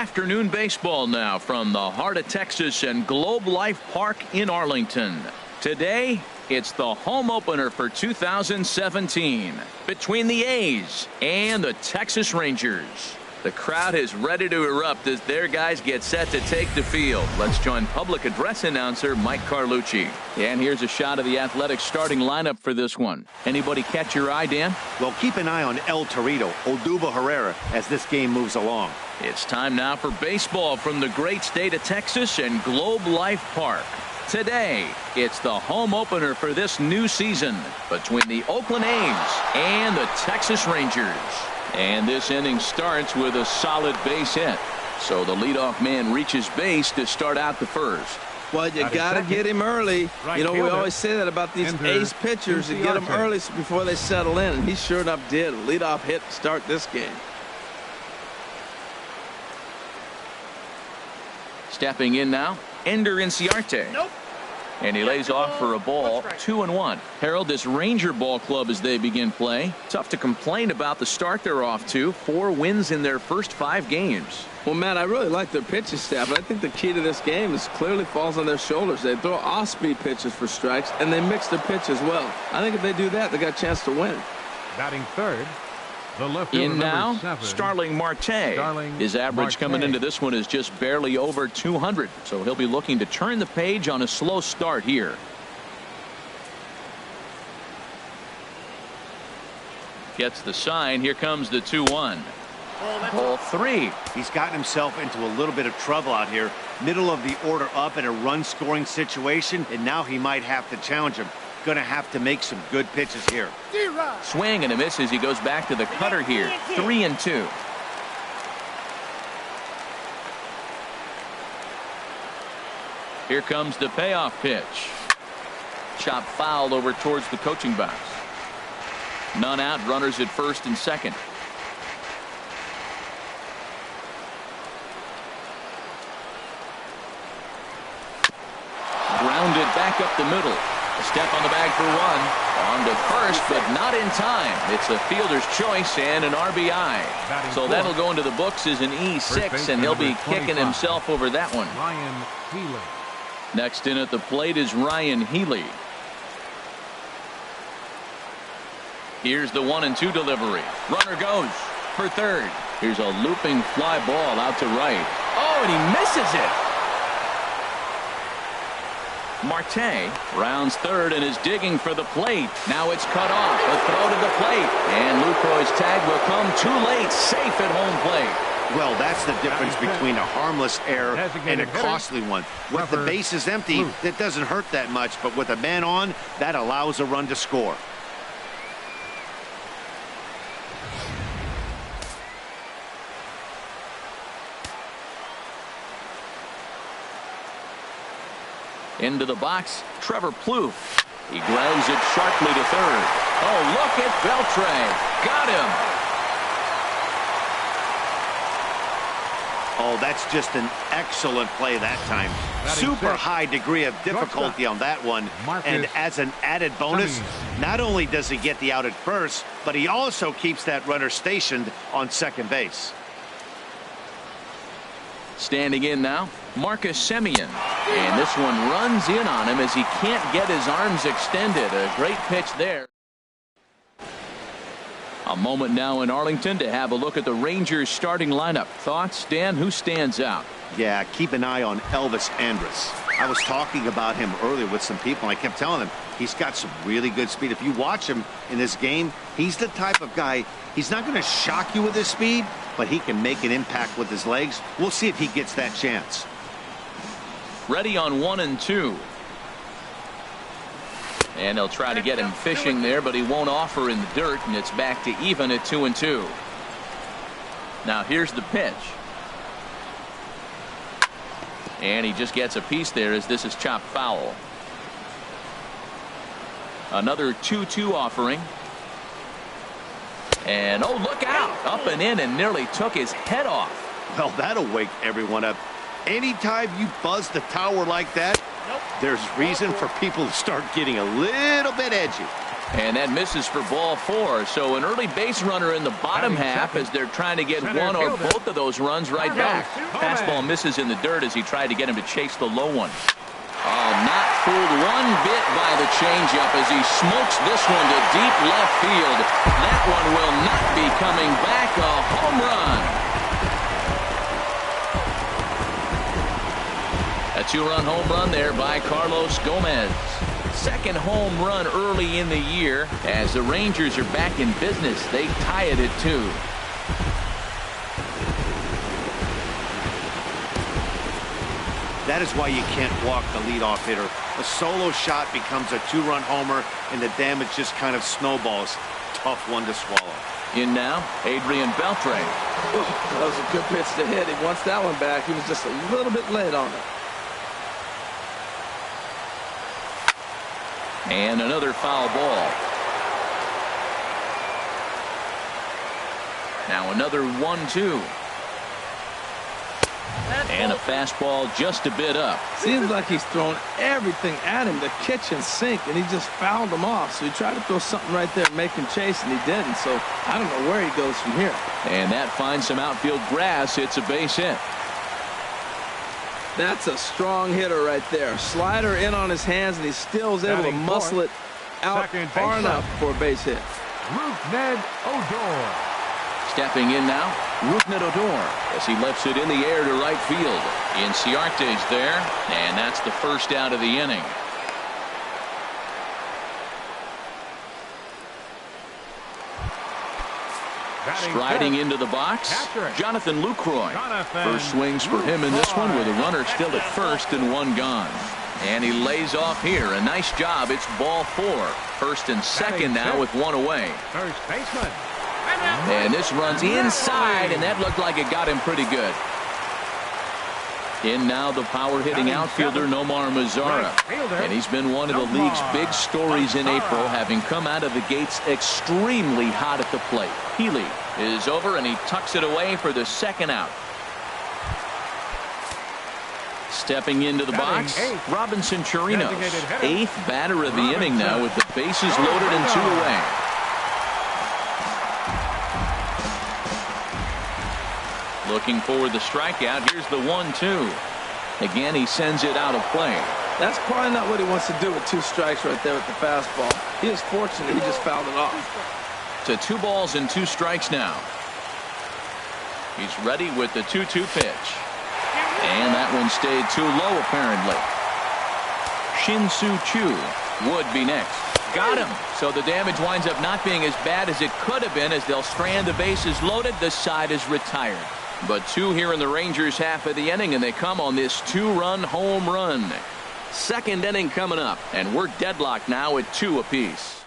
afternoon baseball now from the heart of Texas and Globe Life Park in Arlington. Today, it's the home opener for 2017 between the A's and the Texas Rangers. The crowd is ready to erupt as their guys get set to take the field. Let's join public address announcer Mike Carlucci. And here's a shot of the Athletics starting lineup for this one. Anybody catch your eye, Dan? Well, keep an eye on El Torito, Odubel Herrera, as this game moves along. It's time now for baseball from the great state of Texas and Globe Life Park. Today, it's the home opener for this new season between the Oakland A's and the Texas Rangers. And this inning starts with a solid base hit. So the leadoff man reaches base to start out the first. Well, you got to get him early. Right, you know, we always say that about these ace pitchers. You get them early before they settle in, and he sure enough did. Leadoff hit to start this game. Stepping in now, Ender Inciarte. Nope. And he lays off for a ball, 2-1. Harold, this Ranger ball club as they begin play. Tough to complain about the start they're off to. 4 wins in their first 5 games. Well, Matt, I really like their pitching staff. I think the key to this game is clearly falls on their shoulders. They throw off-speed pitches for strikes, and they mix their pitch as well. I think if they do that, they got a chance to win. Batting third, the left in now, 7, Starling Marte. His average coming into this one is just barely over 200. So he'll be looking to turn the page on a slow start here. Gets the sign. Here comes the 2-1. Ball 3. He's gotten himself into a little bit of trouble out here. Middle of the order up in a run-scoring situation, and now he might have to challenge him. Going to have to make some good pitches here. Swing and a miss as he goes back to the cutter here. 3-2. Here comes the payoff pitch. Chop fouled over towards the coaching box. None out, runners at first and second. Grounded back up the middle. A step on the bag for 1. On to first, but not in time. It's a fielder's choice and an RBI. So that'll go into the books as an E6, and he'll be kicking himself over that one. Ryan Healy. Next in at the plate is Ryan Healy. Here's the 1-2 delivery. Runner goes for third. Here's a looping fly ball out to right. Oh, and he misses it. Marte rounds third and is digging for the plate. Now it's cut off. A throw to the plate. And Lucroy's tag will come too late. Safe at home plate. Well, that's the difference between a harmless error and a costly one. With the bases empty, that doesn't hurt that much. But with a man on, that allows a run to score. Into the box, Trevor Plouffe. He grounds it sharply to third. Oh, look at Beltre. Got him. Oh, that's just an excellent play that time. Super high degree of difficulty on that one. And as an added bonus, not only does he get the out at first, but he also keeps that runner stationed on second base. Standing in now, Marcus Semien. And this one runs in on him as he can't get his arms extended. A great pitch there. A moment now in Arlington to have a look at the Rangers starting lineup. Thoughts, Dan? Who stands out? Yeah, keep an eye on Elvis Andrus. I was talking about him earlier with some people, and I kept telling them he's got some really good speed. If you watch him in this game, he's the type of guy, he's not going to shock you with his speed, but he can make an impact with his legs. We'll see if he gets that chance. Ready on 1-2. And they'll try to get him fishing there, but he won't offer in the dirt, and it's back to even at 2-2. Now here's the pitch. And he just gets a piece there as this is chopped foul. Another 2-2 offering. And oh, look out. Up and in and nearly took his head off. Well, that'll wake everyone up. Anytime you buzz the tower like that, there's reason for people to start getting a little bit edgy. And that misses for ball 4. So an early base runner in the bottom half as they're trying to get one or both of those runs right back. Fastball misses in the dirt as he tried to get him to chase the low one. Oh, not fooled one bit by the changeup as he smokes this one to deep left field. That one will not be coming back. A home run. A 2-run home run there by Carlos Gomez. Second home run early in the year as the Rangers are back in business. They tie it at 2. That is why you can't walk the leadoff hitter. A solo shot becomes a 2-run homer, and the damage just kind of snowballs. Tough one to swallow. In now, Adrian Beltre. That was a good pitch to hit. He wants that one back. He was just a little bit late on it. And another foul ball. Now another 1-2. And a fastball just a bit up. Seems like he's thrown everything at him, the kitchen sink, and he just fouled him off. So he tried to throw something right there, make him chase, and he didn't. So I don't know where he goes from here. And that finds some outfield grass. It's a base hit. That's a strong hitter right there. Slider in on his hands, and he still is able to muscle it out far enough for a base hit. Rougned Odor. Stepping in now, Rougned Odor as he lifts it in the air to right field. Inciarte's there, and that's the first out of the inning. Striding into the box, Jonathan Lucroy. First swings for him in this one with a runner still at first and one gone. And he lays off here. A nice job. It's ball 4. First and second now with one away. First baseman. And this runs inside, and that looked like it got him pretty good. In now the power-hitting outfielder Nomar Mazara. And he's been one of the league's big stories in April, having come out of the gates extremely hot at the plate. Healy is over, and he tucks it away for the second out. Stepping into the box, Robinson Chirinos. 8th batter of the inning now with the bases loaded and 2 away. Looking for the strikeout. Here's the 1-2. Again, he sends it out of play. That's probably not what he wants to do with 2 strikes right there with the fastball. He is fortunate he just fouled it off. To 2 balls and 2 strikes now. He's ready with the 2-2 pitch. And that one stayed too low apparently. Shin-Soo Choo would be next. Got him. So the damage winds up not being as bad as it could have been as they'll strand the bases loaded. The side is retired. But 2 here in the Rangers half of the inning, and they come on this 2-run home run. Second inning coming up, and we're deadlocked now at 2 apiece.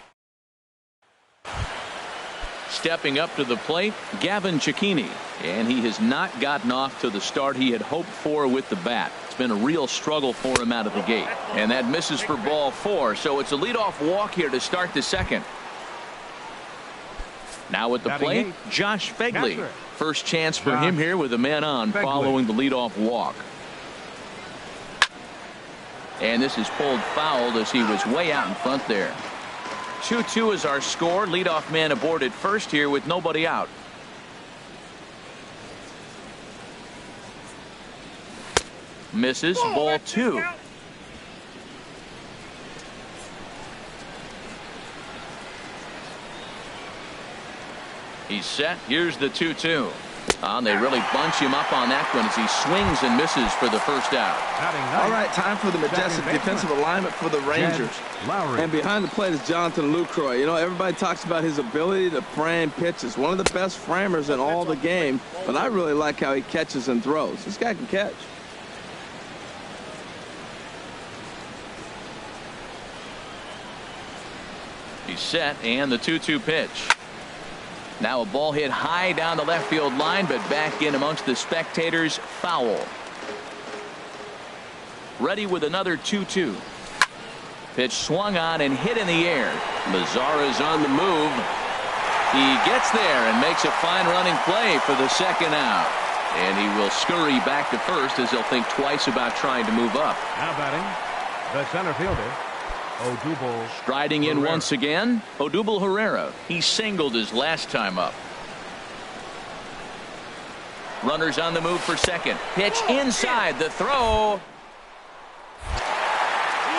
Stepping up to the plate, Gavin Cecchini, and he has not gotten off to the start he had hoped for with the bat. It's been a real struggle for him out of the gate, and that misses for ball 4. So it's a leadoff walk here to start the second. Now at the plate, Josh Phegley. First chance for him here with a man on following the leadoff walk. And this is pulled foul as he was way out in front there. 2-2 is our score. Leadoff man aboard at first here with nobody out. Misses, ball 2. He's set. Here's the 2-2. They really bunch him up on that one as he swings and misses for the first out. All right, time for the majestic defensive alignment for the Rangers. And behind the plate is Jonathan Lucroy. You know, everybody talks about his ability to frame pitches. One of the best framers in all the game, but I really like how he catches and throws. This guy can catch. He's set, and the 2-2 pitch. Now a ball hit high down the left field line, but back in amongst the spectators. Foul. Ready with another 2-2. Pitch swung on and hit in the air. Mazara's on the move. He gets there and makes a fine running play for the second out. And he will scurry back to first as he'll think twice about trying to move up. Now batting, the center fielder, Odubel. Striding in Herrera. once again, Odubel Herrera. He singled his last time up. Runners on the move for second. Pitch inside, the throw.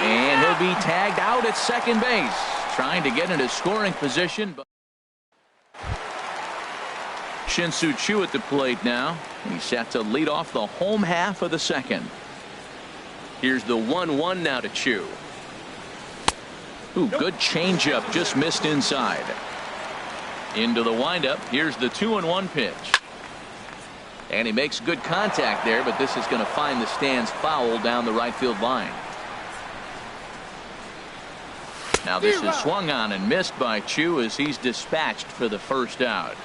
And he'll be tagged out at second base. Trying to get into scoring position. Shin-Soo Choo at the plate now. He's set to lead off the home half of the second. Here's the 1-1 now to Choo. Ooh, good changeup, just missed inside. Into the windup. Here's the 2-1 pitch. And he makes good contact there, but this is going to find the stands foul down the right field line. Now this is swung on and missed by Choo as he's dispatched for the first out.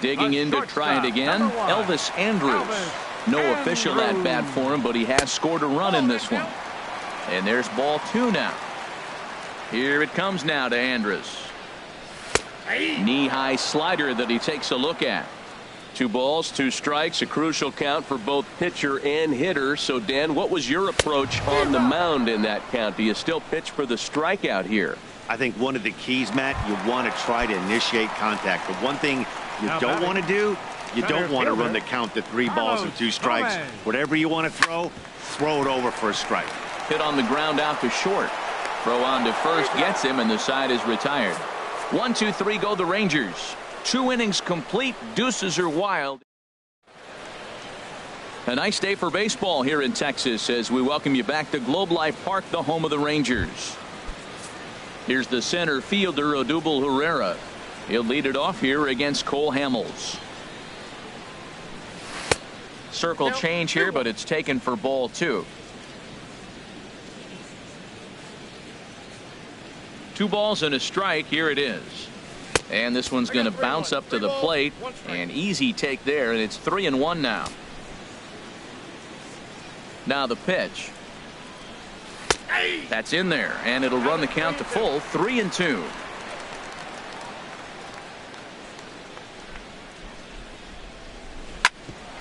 Digging in to try it again, Elvis Andrus. No official at bat for him, but he has scored a run in this one. And there's ball 2 now. Here it comes now to Andrus. Knee-high slider that he takes a look at. 2 balls, 2 strikes, a crucial count for both pitcher and hitter. So, Dan, what was your approach on the mound in that count? Do you still pitch for the strikeout here? I think one of the keys, Matt, you want to try to initiate contact. The one thing you don't want to do, you don't want to run the count to 3 balls and 2 strikes. Whatever you want to throw it over for a strike. Hit on the ground out to short. Throw on to first gets him, and the side is retired. 1, 2, 3 go the Rangers. 2 innings complete. Deuces are wild. A nice day for baseball here in Texas as we welcome you back to Globe Life Park, the home of the Rangers. Here's the center fielder, Odubel Herrera. He'll lead it off here against Cole Hamels. Circle change here, but it's taken for ball 2. 2 balls and a strike. Here it is. And this one's going to bounce up to the plate. An easy take there, and it's 3-1 now. Now the pitch. That's in there, and it'll run the count to full. 3-2.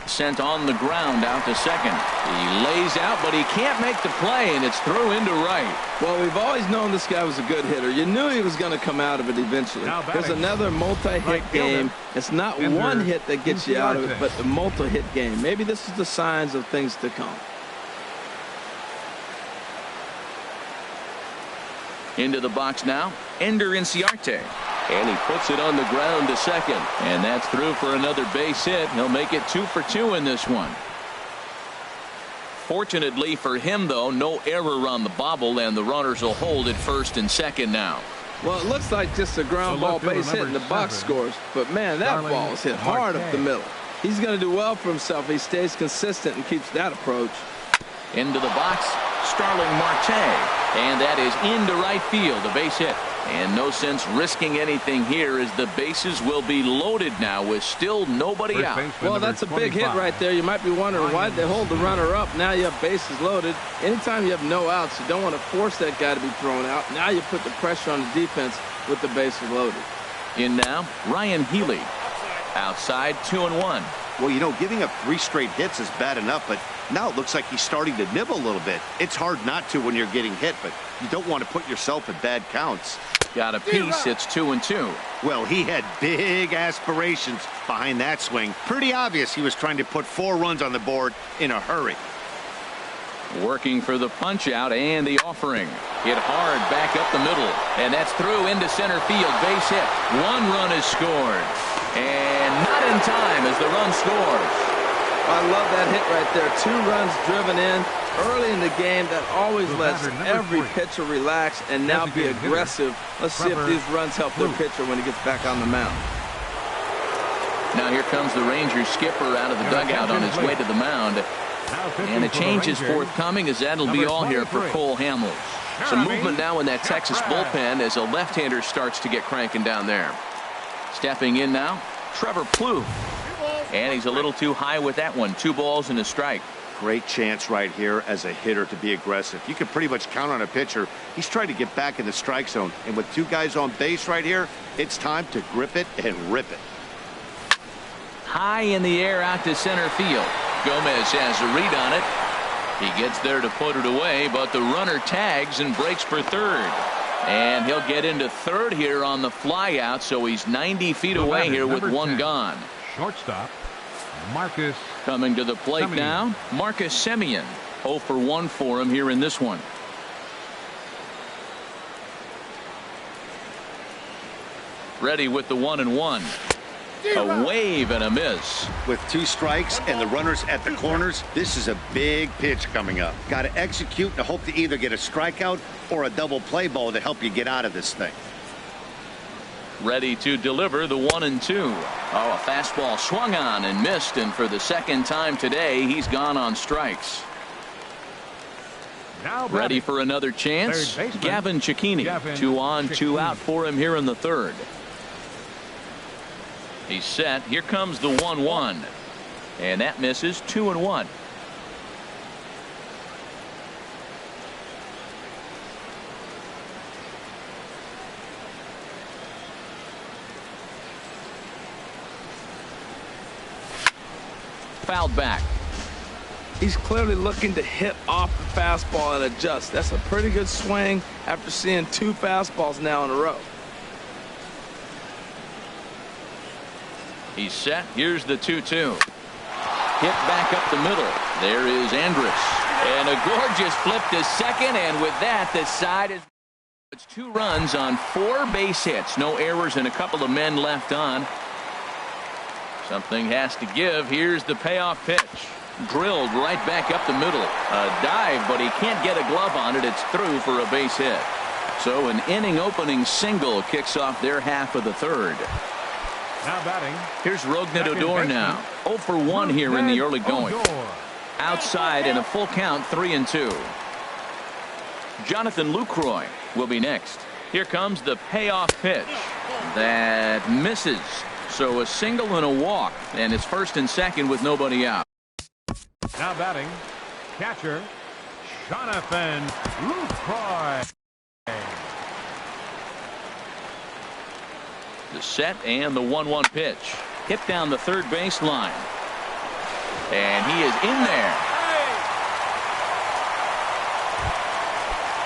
Sent on the ground out to second. He lays out, but he can't make the play, and it's through into right. Well, we've always known this guy was a good hitter. You knew he was going to come out of it eventually. There's another multi-hit game. It's not one hit that gets you out of it, but the multi-hit game. Maybe this is the signs of things to come. Into the box now, Ender Inciarte. And he puts it on the ground to second. And that's through for another base hit. He'll make it 2 for 2 in this one. Fortunately for him, though, no error on the bobble, and the runners will hold at first and second now. Well, it looks like just a ground ball base hit and the box scores. But, man, that ball is hit hard up the middle. He's going to do well for himself. He stays consistent and keeps that approach. Into the box, Starling Marte. And that is into right field, a base hit. And no sense risking anything here as the bases will be loaded now with still nobody out. Well, that's a big hit right there. You might be wondering why they hold the runner up. Now you have bases loaded. Anytime you have no outs, you don't want to force that guy to be thrown out. Now you put the pressure on the defense with the bases loaded. In now, Ryan Healy. Outside, 2-1. Well, you know, giving up 3 straight hits is bad enough, but now it looks like he's starting to nibble a little bit. It's hard not to when you're getting hit, but you don't want to put yourself in bad counts. Got a piece. It's 2-2. Well, he had big aspirations behind that swing. Pretty obvious he was trying to put 4 runs on the board in a hurry. Working for the punch out and the offering. Hit hard back up the middle, and that's through into center field. Base hit. 1 run is scored, and not in time as the run scores. I love that hit right there. 2 runs driven in early in the game. That always lets every pitcher relax and now be aggressive. Let's see if these runs help their pitcher when he gets back on the mound. Now here comes the Rangers skipper out of the dugout on his way to the mound. And a change is forthcoming as that'll be all here for Cole Hamels. Some movement now in that Texas bullpen as a left-hander starts to get cranking down there. Stepping in now, Trevor Plouffe. And he's a little too high with that one. 2 balls and a strike. Great chance right here as a hitter to be aggressive. You can pretty much count on a pitcher. He's trying to get back in the strike zone. And with 2 guys on base right here, it's time to grip it and rip it. High in the air out to center field. Gomez has a read on it. He gets there to put it away, but the runner tags and breaks for third. And he'll get into third here on the fly out, so he's 90 feet away here with one gone. Shortstop, Marcus. Coming to the plate Semien. now, Marcus Semien. 0 for 1 for him here in this one. Ready with the 1-1. A wave and a miss. With 2 strikes and the runners at the corners, this is a big pitch coming up. Got to execute and hope to either get a strikeout or a double play ball to help you get out of this thing. Ready to deliver the 1-2. Oh, a fastball swung on and missed, and for the second time today, he's gone on strikes. Now Ready batting, for another chance. third baseman, Gavin Cecchini. Gavin 2 on, 2 Cecchini. out for him here in the third. He's set. Here comes the 1-1. And that misses. 2-1. Fouled back. He's clearly looking to hit off the fastball and adjust. That's a pretty good swing after seeing 2 fastballs now in a row. He's set. Here's the 2-2. Hit back up the middle. There is Andrus. And a gorgeous flip to second. And with that, the side is. It's 2 runs on 4 base hits. No errors and a couple of men left on. Something has to give. Here's the payoff pitch. Drilled right back up the middle. A dive, but he can't get a glove on it. It's through for a base hit. So an inning opening single kicks off their half of the third. Now batting, Here's Rougned second Odor baseman, now. 0 for 1 here in the early going. Odor. Outside in a full count, 3-2. Jonathan Lucroy will be next. Here comes the payoff pitch. That misses. So a single and a walk. And it's first and second with nobody out. Now batting, catcher, Jonathan Lucroy. The set and the 1-1 pitch. Hit down the third baseline. And he is in there.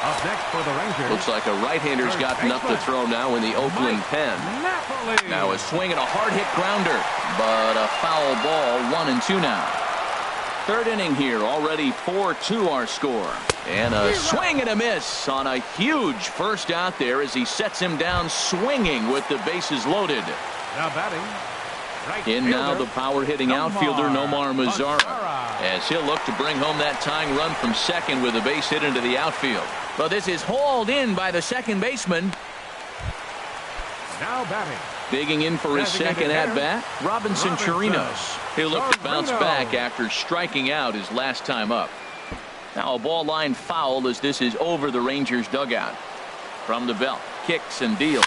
Up next for the Rangers. Looks like a right-hander's gotten up to throw now in the Oakland pen. Napoli. Now a swing and a hard hit grounder, but a foul ball. 1-2 now. Third inning here, already 4-2 our score. And a swing and a miss on a huge first out there as he sets him down swinging with the bases loaded. Now batting, right In now fielder, the power hitting outfielder Nomar Mazara, Mazara. as he'll look to bring home that tying run from second with a base hit into the outfield. But this is hauled in by the second baseman. Now batting, Digging in for his second at-bat, Robinson Chirinos. He'll look to bounce back after striking out his last time up. Now a ball line foul as this is over the Rangers dugout. From the belt, kicks and deals.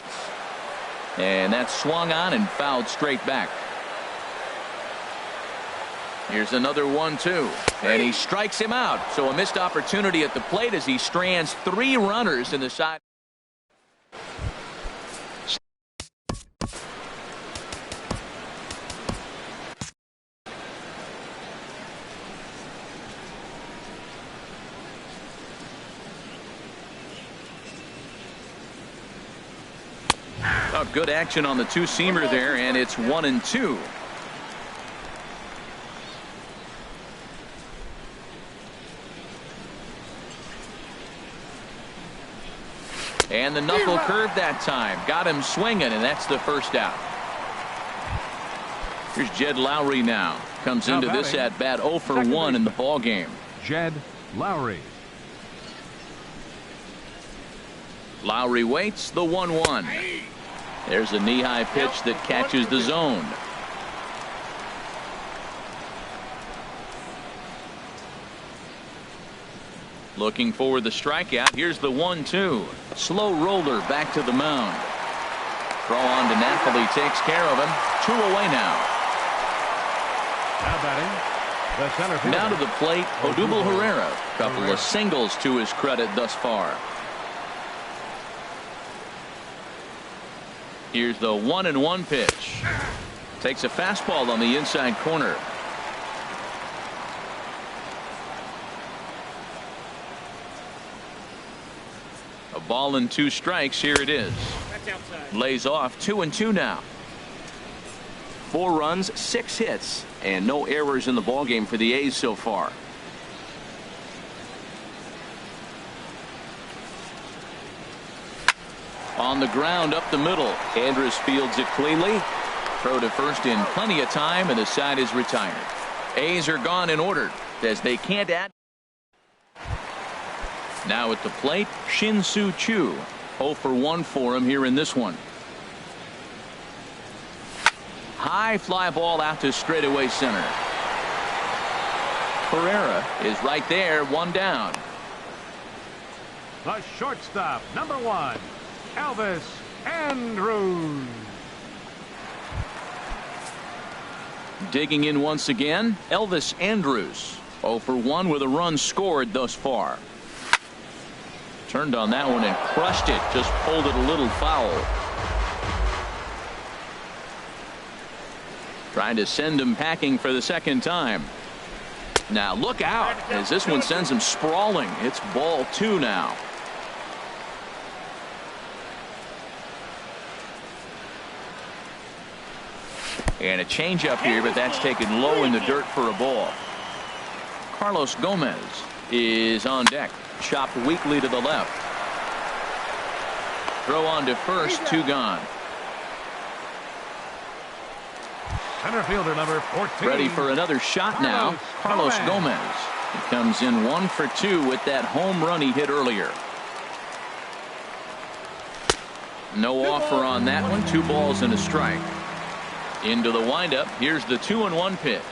And that's swung on and fouled straight back. Here's another 1-2. And he strikes him out. So a missed opportunity at the plate as he strands 3 runners in the side. Oh, good action on the 2-seamer there, and it's 1-2. And the knuckle curve that time got him swinging, and that's the first out. Here's Jed Lowry now. Comes into this at bat 0 for 1 in the ball game. Jed Lowry. Lowry waits the 1-1. There's a knee-high pitch that catches the zone. Looking for the strikeout. Here's the 1-2. Slow roller back to the mound. Throw on to Napoli takes care of him. 2 away now. Now batting, the center fielder. Now to the plate, Odubel Herrera. Couple of singles to his credit thus far. Here's the 1-1 pitch. Takes a fastball on the inside corner. A ball and 2 strikes. Here it is. Lays off 2-2 now. 4 runs, 6 hits, and no errors in the ballgame for the A's so far. On the ground up the middle. Andrus fields it cleanly. Throw to first in plenty of time, and the side is retired. A's are gone in order as they can't add. Now at the plate, Shin-Soo Choo. 0 for 1 for him here in this one. High fly ball out to straightaway center. Pereira is right there, 1 down. The shortstop, number 1, Elvis Andrus. Digging in once again, Elvis Andrus. 0 for 1 with a run scored thus far. Turned on that one and crushed it. Just pulled it a little foul. Trying to send him packing for the second time. Now look out as this one sends him sprawling. It's ball 2 now. And a changeup here, but that's taken low in the dirt for a ball. Carlos Gomez is on deck. Chopped weakly to the left. Throw on to first, 2 gone. Center fielder number 14. Ready for another shot now. Carlos Gomez. He comes in 1 for 2 with that home run he hit earlier. No offer on that one. 2 balls and a strike. Into the windup. Here's the 2-1 pitch.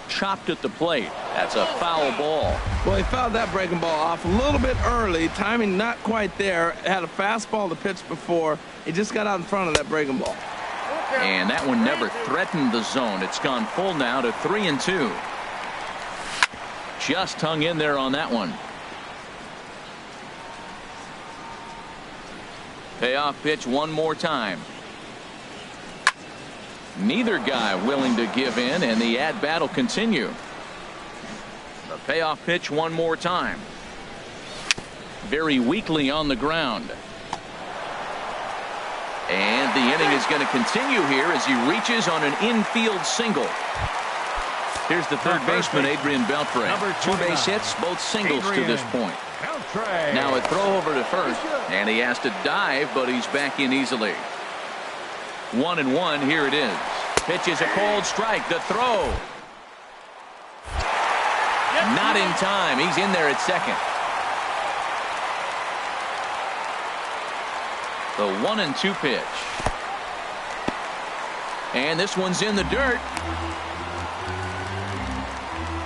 Chopped at the plate. That's a foul ball. Well, he fouled that breaking ball off a little bit early. Timing not quite there. Had a fastball to pitch before. He just got out in front of that breaking ball. And that one never threatened the zone. It's gone full now to 3-2. Just hung in there on that one. Payoff pitch one more time. Neither guy willing to give in, and the at-bat will continue. The payoff pitch one more time. Very weakly on the ground. And the inning is going to continue here as he reaches on an infield single. Here's the third baseman, Adrian Beltre. 2 base hits, both singles to this point. Now a throw over to first, and he has to dive, but he's back in easily. 1-1, here it is. Pitch is a cold strike. The throw. Not in time. He's in there at second. The 1-2 pitch. And this one's in the dirt.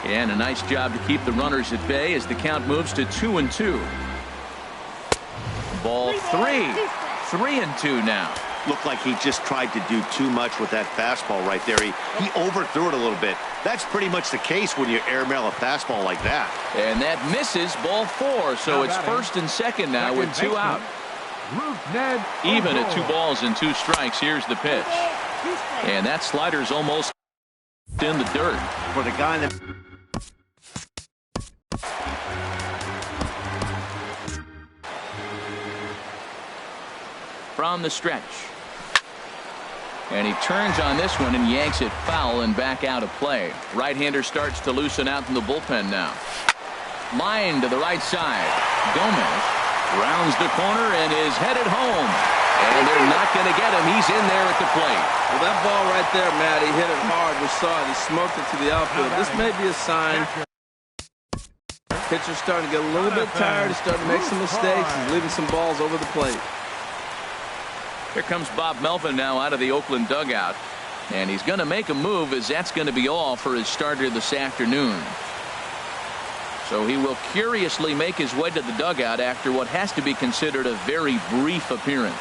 And a nice job to keep the runners at bay as the count moves to 2-2. Ball 3. 3-2 now. Looked like he just tried to do too much with that fastball right there. He overthrew it a little bit. That's pretty much the case when you airmail a fastball like that. And that misses, ball 4. So it's first and second now with 2 out. Even at 2 balls and 2 strikes. Here's the pitch. And that slider's almost in the dirt. For the guy that... From the stretch. And he turns on this one and yanks it foul and back out of play. Right-hander starts to loosen out in the bullpen now. Line to the right side. Gomez rounds the corner and is headed home. And they're not going to get him. He's in there at the plate. Well, that ball right there, Matt, he hit it hard. We saw it. He smoked it to the outfield. This may be a sign. Pitcher's starting to get a little bit tired. He's starting to make some mistakes. He's leaving some balls over the plate. Here comes Bob Melvin now out of the Oakland dugout. And he's going to make a move, as that's going to be all for his starter this afternoon. So he will curiously make his way to the dugout after what has to be considered a very brief appearance.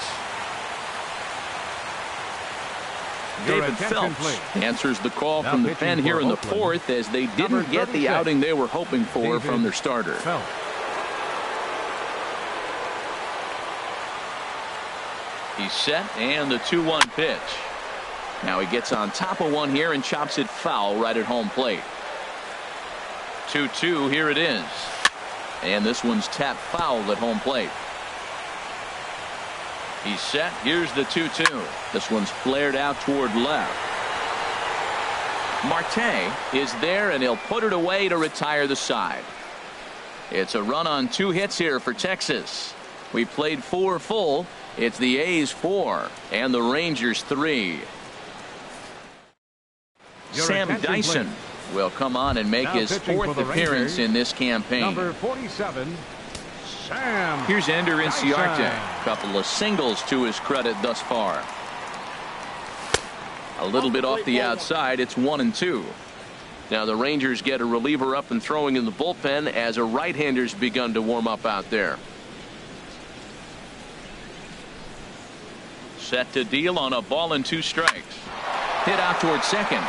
David Phelps answers the call from the pen here in the 4th, as they didn't get the outing they were hoping for from their starter. He's set, and the 2-1 pitch. Now he gets on top of one here and chops it foul right at home plate. 2-2, here it is. And this one's tapped foul at home plate. He's set. Here's the 2-2. This one's flared out toward left. Marte is there, and he'll put it away to retire the side. It's a run on 2 hits here for Texas. We played 4 full. It's the A's 4 and the Rangers 3. Sam Dyson will come on and make his 4th appearance in this campaign. Number 47, Sam. Here's Ender Inciarte. Dyson. Couple of singles to his credit thus far. A little bit off the outside. It's 1-2. Now the Rangers get a reliever up and throwing in the bullpen as a right-hander's begun to warm up out there. Set to deal on a ball and 2 strikes. Hit out towards second.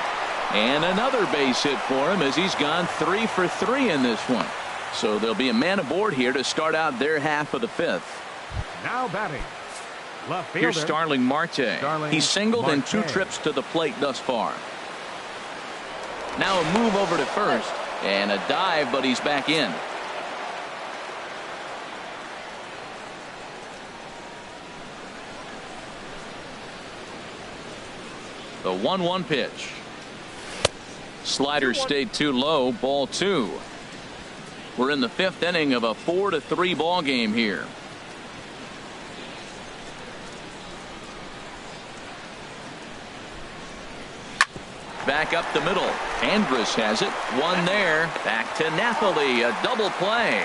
And another base hit for him as he's gone 3 for 3 in this one. So there'll be a man aboard here to start out their half of the 5th. Now batting. Left fielder. Here's Starling Marte. He's singled in 2 trips to the plate thus far. Now a move over to first and a dive, but he's back in. The 1-1 pitch. Slider stayed too low. Ball 2. We're in the 5th inning of a 4-3 ball game here. Back up the middle. Andrus has it. One there. Back to Napoli. A double play.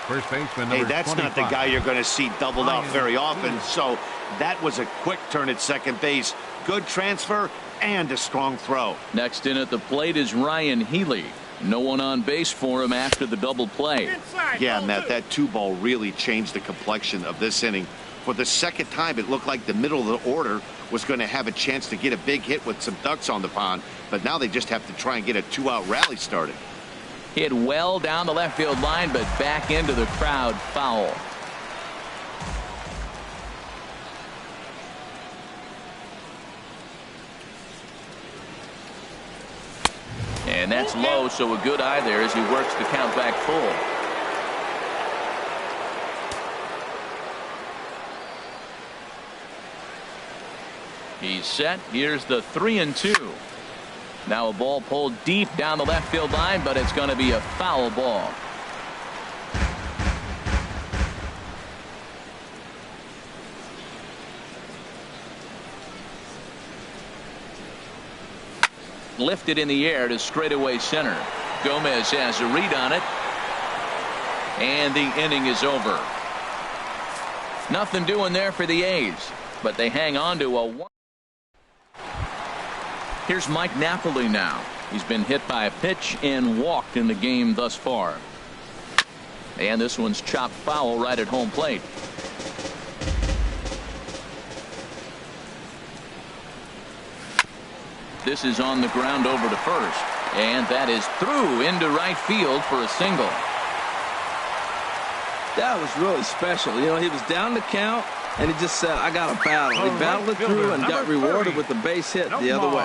First baseman. Hey, Number that's 25. not the guy you're going to see doubled out very often. So that was a quick turn at second base. Good transfer and a strong throw. Next in at the plate is Ryan Healy. No one on base for him after the double play. Yeah, Matt, that 2-ball really changed the complexion of this inning. For the second time, it looked like the middle of the order was going to have a chance to get a big hit with some ducks on the pond. But now they just have to try and get a 2-out rally started. Hit well down the left field line, but back into the crowd. Foul. And that's low, so a good eye there as he works the count back full. He's set. Here's the 3-2. Now a ball pulled deep down the left field line, but it's going to be a foul ball. Lifted in the air to straightaway center. Gomez has a read on it. And the inning is over. Nothing doing there for the A's, but they hang on to a 1. Here's Mike Napoli now. He's been hit by a pitch and walked in the game thus far. And this one's chopped foul right at home plate. This is on the ground over to first. And that is through into right field for a single. That was really special. You know, he was down the count, and he just said, I got to battle. He battled it through and got rewarded with the base hit the other way.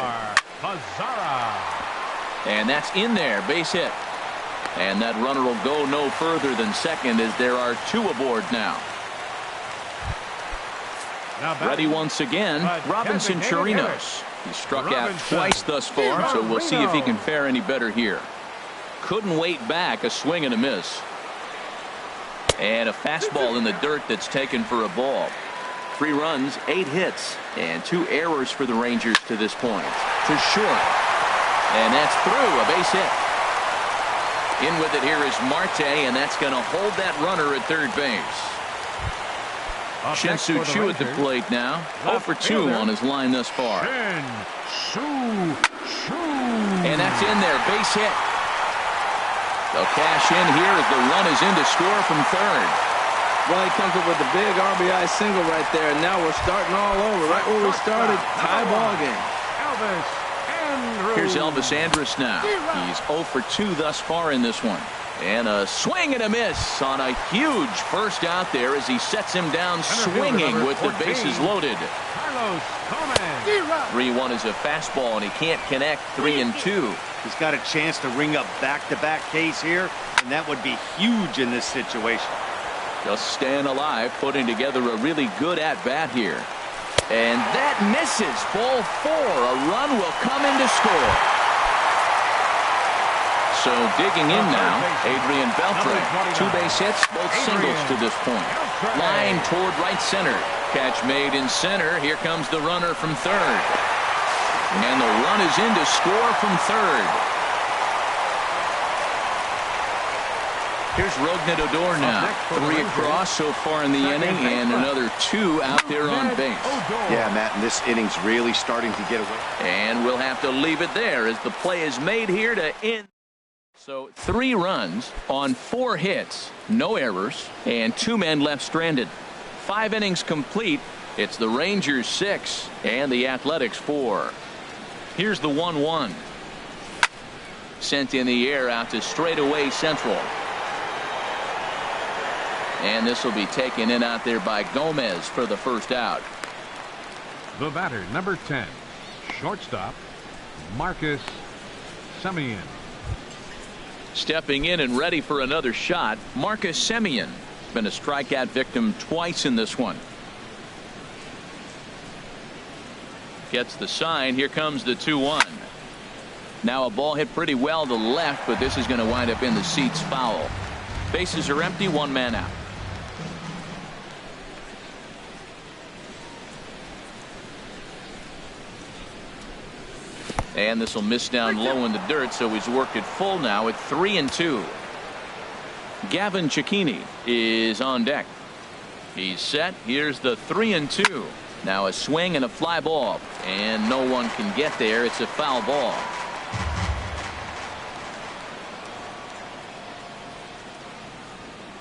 And that's in there, base hit. And that runner will go no further than second as there are 2 aboard now. Ready once again, Robinson Chirinos. He struck out twice thus far, so we'll see if he can fare any better here. Couldn't wait back, a swing and a miss. And a fastball in the dirt that's taken for a ball. 3 runs, 8 hits, and 2 errors for the Rangers to this point. To short. And that's through, a base hit. In with it here is Marte, and that's going to hold that runner at third base. Shin-Soo Choo at the plate now. 0 for 2 on his line thus far. And that's in there, base hit. They'll cash in here as the run is in to score from third. Well, he comes up with a big RBI single right there, and now we're starting all over. Right where we started, tie ball game. Here's Elvis Andrus now. He's 0 for 2 thus far in this one. And a swing and a miss on a huge first out there as he sets him down swinging with the bases loaded. Carlos Gomez. 3-1 is a fastball, and he can't connect 3 and 2. He's got a chance to ring up back-to-back Ks here, and that would be huge in this situation. Just staying alive, putting together a really good at-bat here. And that misses. Ball 4. A run will come in to score. So digging in now, Adrian Beltre. 2 base hits, both singles to this point. Line toward right center. Catch made in center. Here comes the runner from third. And the run is in to score from third. Here's Rougned Odor now. 3 across so far in the inning, and another 2 out there on base. Yeah, Matt, and this inning's really starting to get away. And we'll have to leave it there as the play is made here to end. So 3 runs on 4 hits, no errors, and 2 men left stranded. 5 innings complete. It's the Rangers 6 and the Athletics 4. Here's the 1-1. Sent in the air out to straightaway central. And this will be taken in out there by Gomez for the first out. The batter, number 10, shortstop, Marcus Semien. Stepping in and ready for another shot, Marcus Semien. Been a strikeout victim twice in this one. Gets the sign. Here comes the 2-1. Now a ball hit pretty well to left, but this is going to wind up in the seats foul. Bases are empty, 1 man out. And this will miss down low in the dirt, so he's worked it full now at 3 and 2. Gavin Cecchini is on deck. He's set. Here's the 3 and 2. Now a swing and a fly ball, and no one can get there. It's a foul ball.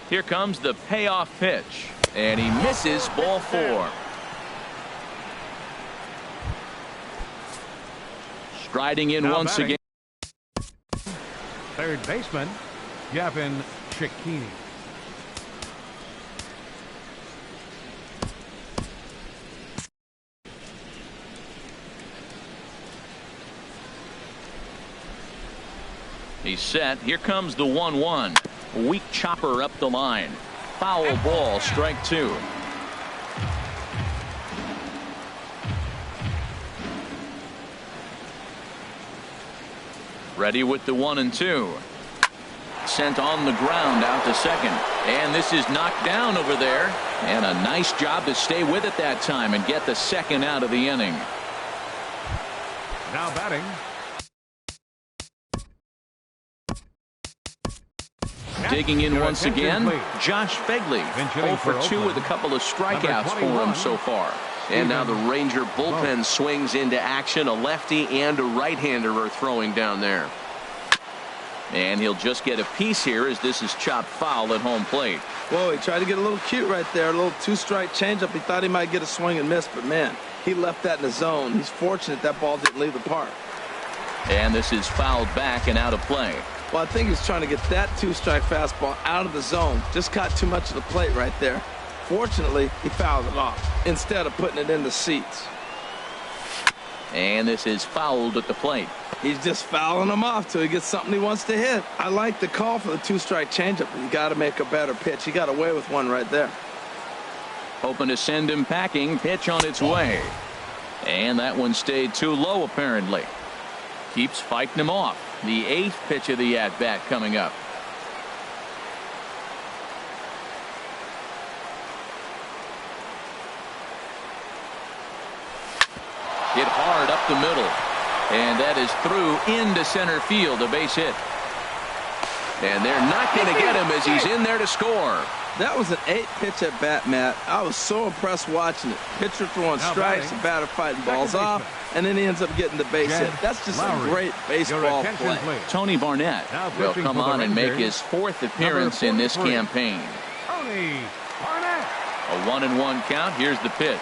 Here comes the payoff pitch, and he misses. Ball 4. Striding in now once batting. again. Third baseman, Gavin Cecchini. He's set. Here comes the 1-1. Weak chopper up the line. Foul ball, strike 2. Ready with the 1 and 2. Sent on the ground out to second. And this is knocked down over there. And a nice job to stay with it that time and get the second out of the inning. Now batting, Digging in once again, Josh Phegley. 0 for 2 with a couple of strikeouts for him so far. And now the Ranger bullpen swings into action. A lefty and a right-hander are throwing down there. And he'll just get a piece here as this is chopped foul at home plate. Whoa, he tried to get a little cute right there. A little 2-strike changeup. He thought he might get a swing and miss, but man, he left that in the zone. He's fortunate that ball didn't leave the park. And this is fouled back and out of play. Well, I think he's trying to get that 2-strike fastball out of the zone. Just caught too much of the plate right there. Fortunately, he fouled it off instead of putting it in the seats. And this is fouled at the plate. He's just fouling him off till he gets something he wants to hit. I like the call for the 2-strike changeup, but you got to make a better pitch. He got away with one right there. Hoping to send him packing. Pitch on its way. And that one stayed too low apparently. Keeps fighting him off. The 8th pitch of the at-bat coming up. Hit hard up the middle. And that is through into center field. A base hit. And they're not going to get him as he's in there to score. That was an 8-pitch at bat, Matt. I was so impressed watching it. Pitcher throwing strikes, the batter fighting balls off, and then he ends up getting the base hit. That's just a great baseball play. Tony Barnett will come on and make his 4th appearance in this campaign. Tony Barnett. A 1-1 count. Here's the pitch.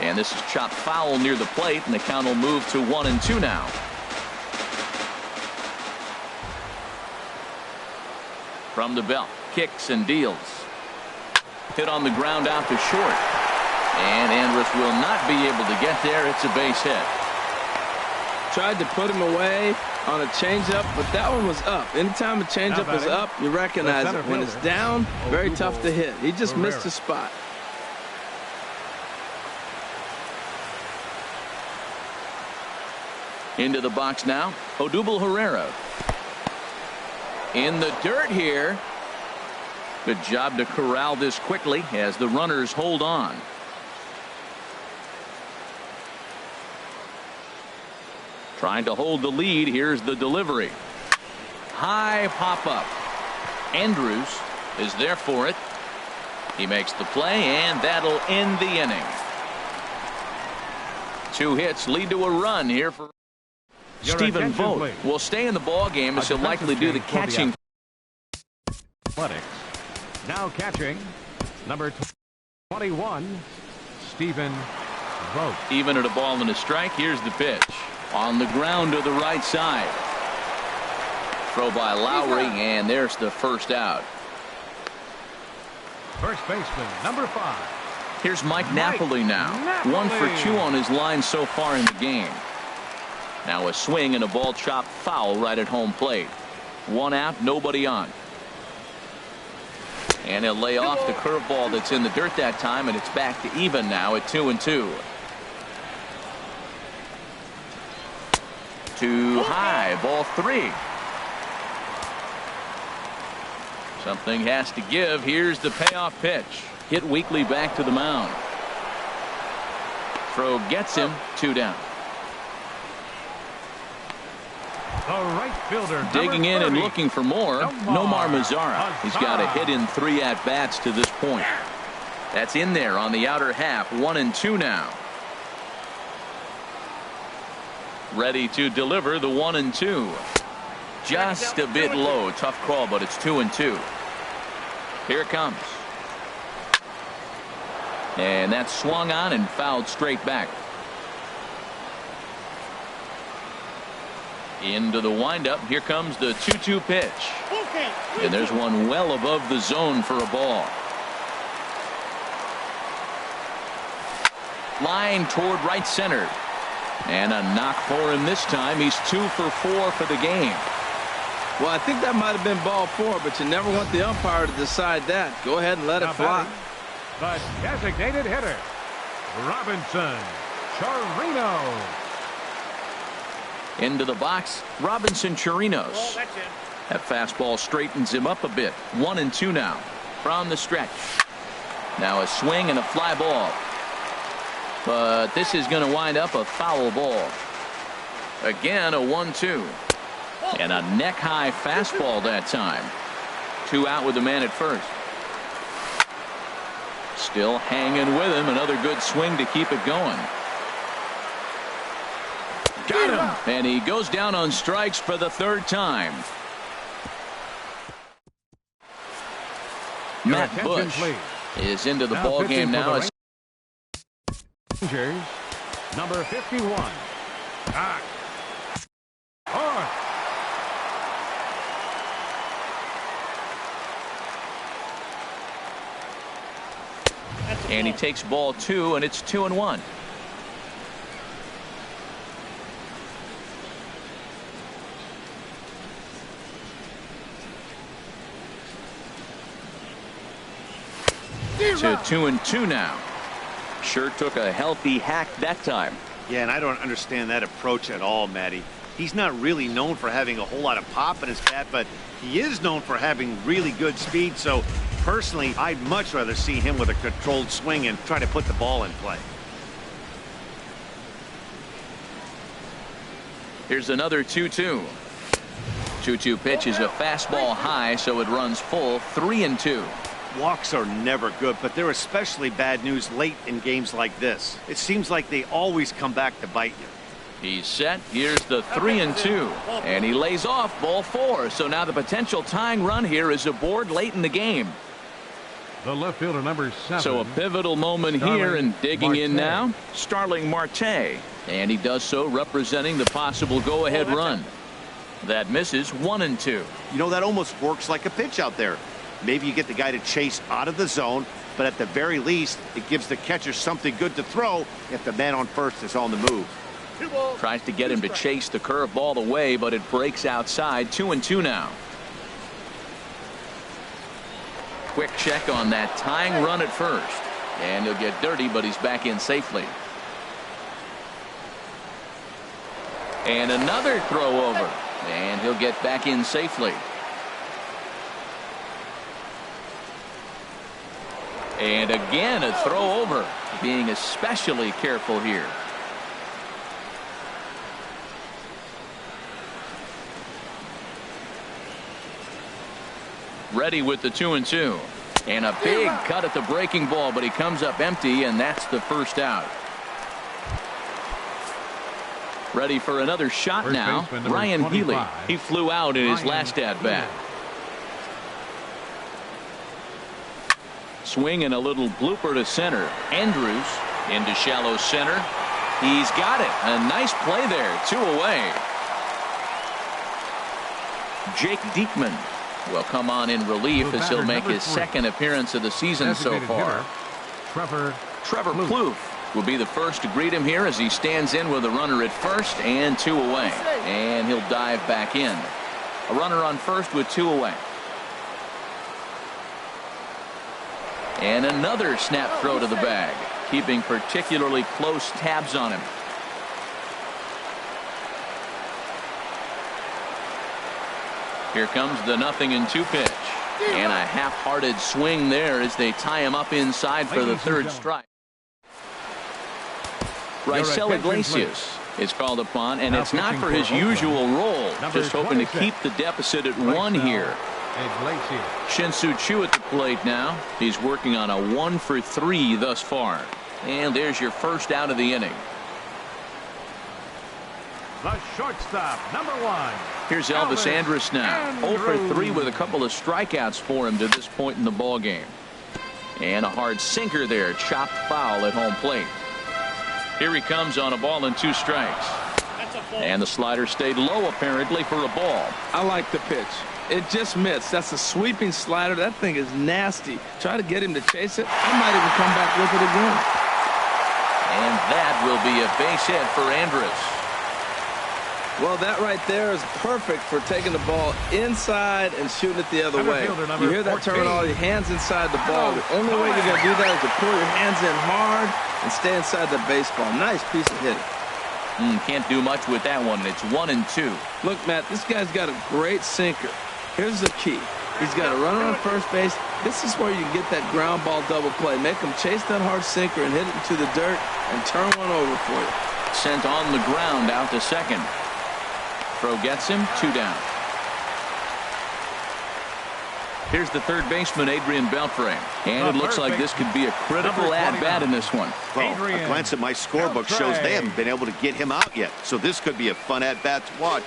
And this is chopped foul near the plate, and the count will move to 1-2 now. From the belt, kicks and deals. Hit on the ground out to short. And Andrus will not be able to get there. It's a base hit. Tried to put him away on a changeup, but that one was up. Anytime a changeup is up, you recognize it. When it's down, very tough to hit. He just missed his spot. Into the box now, Odubel Herrera. In the dirt here. Good job to corral this quickly as the runners hold on. Trying to hold the lead. Here's the delivery. High pop up. Andrus is there for it. He makes the play, and that'll end the inning. 2 hits lead to a run here for Stephen Vogt. Will stay in the ball game as he'll likely do the catching. Athletics. Now catching, number 21, Stephen Vogt. Even at a ball and a strike, here's the pitch. On the ground to the right side. Throw by Lowry, and there's the first out. First baseman, number 5. Here's Mike Napoli now. 1 for 2 on his line so far in the game. Now a swing and a ball chopped foul right at home plate. 1 out, nobody on. And he'll lay off the curveball that's in the dirt that time, and it's back to even now at 2-2. Too high, ball 3. Something has to give. Here's the payoff pitch. Hit weakly back to the mound. Throw gets him. 2 down. The right fielder, digging in and looking for more. Nomar Mazara. He's got a hit in 3 at-bats to this point. That's in there on the outer half. 1-2 now. Ready to deliver the 1-2. Just a bit low. Tough call, but it's 2-2. Here it comes. And that's swung on and fouled straight back. Into the windup. Here comes the 2-2 pitch. And there's one well above the zone for a ball. Line toward right center. And a knock for him this time. He's 2 for 4 for the game. Well, I think that might have been ball 4, but you never want the umpire to decide that. Go ahead and let it fly. The designated hitter, Robinson Chirinos. Into the box, Robinson Chirinos. That fastball straightens him up a bit. 1-2 now from the stretch. Now a swing and a fly ball. But this is going to wind up a foul ball. Again, a 1-2. And a neck-high fastball that time. 2 out with the man at first. Still hanging with him. Another good swing to keep it going. Got him. And he goes down on strikes for the 3rd time. Matt Bush is into the ball game now. Rangers, number 51. And he takes ball 2, and it's 2-1. To 2-2 now. Sure took a healthy hack that time. Yeah, and I don't understand that approach at all, Matty. He's not really known for having a whole lot of pop in his bat, but he is known for having really good speed. So personally, I'd much rather see him with a controlled swing and try to put the ball in play. Here's another 2-2. 2-2 pitch is a fastball high, so it runs full. 3-2. Walks are never good, but they're especially bad news late in games like this. It seems like they always come back to bite you. He's set. Here's the 3-2. And he lays off ball 4. So now the potential tying run here is aboard late in the game. The left fielder, number 7. So a pivotal moment here, and digging in now, Starling Marte. And he does so representing the possible go-ahead run. That misses. 1-2. You know, that almost works like a pitch out there. Maybe you get the guy to chase out of the zone, but at the very least, it gives the catcher something good to throw if the man on first is on the move. Tries to get him to chase the curveball away, but it breaks outside. 2-2 now. Quick check on that tying run at first. And he'll get dirty, but he's back in safely. And another throw over. And he'll get back in safely. And again, a throw over. Being especially careful here. Ready with the 2-2. And a big cut at the breaking ball, but he comes up empty, and that's the first out. Ready for another shot First now. Ryan 25, Healy. He flew out in his last at-bat. Swing and a little blooper to center. Andrews into shallow center. He's got it. A nice play there. 2 away. Jake Diekman will come on in relief as he'll make his second appearance of the season so far. Trevor Plouffe will be the first to greet him here as he stands in with a runner at first and 2 away. And he'll dive back in. A runner on first with 2 away. And another snap throw to the bag, keeping particularly close tabs on him. Here comes the 0-2 pitch. And a half-hearted swing there as they tie him up inside for the third strike. Raisel Iglesias is called upon, and it's not for his usual role. Just hoping to keep the deficit at 1 here. Shin-Soo Choo at the plate now. He's working on a 1-for-3 thus far. And there's your first out of the inning. The shortstop, number 1. Here's Elvis Andrus now. 0-for-3 with a couple of strikeouts for him to this point in the ball game. And a hard sinker there, chopped foul at home plate. Here he comes on a ball and 2 strikes. And the slider stayed low apparently for a ball. I like the pitch. It just missed. That's a sweeping slider. That thing is nasty. Try to get him to chase it. I might even come back with it again. And that will be a base hit for Andrus. Well, that right there is perfect for taking the ball inside and shooting it the other way. You hear that terminology, hands inside the ball. The only way you're going to do that is to pull your hands in hard and stay inside the baseball. Nice piece of hitting. Can't do much with that one. It's 1-2. Look, Matt, this guy's got a great sinker. Here's the key. He's got a runner on first base. This is where you can get that ground ball double play. Make him chase that hard sinker and hit it into the dirt and turn one over for you. Sent on the ground out to second. Throw gets him, 2 down. Here's the third baseman, Adrian Beltre. And it looks like this could be a critical at-bat in this one. Well, a glance at my scorebook shows they haven't been able to get him out yet. So this could be a fun at-bat to watch.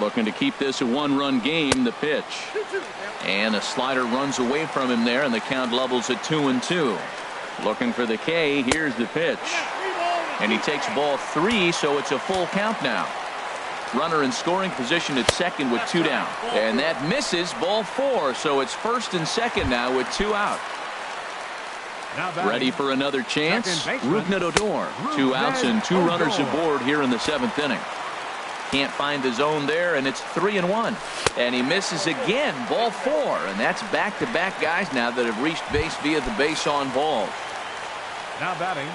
Looking to keep this a 1-run game, the pitch. And a slider runs away from him there, and the count levels at 2-2. Looking for the K. Here's the pitch. And he takes ball 3, so it's a full count now. Runner in scoring position at second with 2 down. And that misses, ball 4, so it's first and second now with 2 out. Ready for another chance? Rougned Odor. 2 outs and 2 runners aboard here in the 7th inning. Can't find the zone there, and it's 3-1. And he misses again, ball 4. And that's back-to-back guys now that have reached base via the base on balls. Now batting.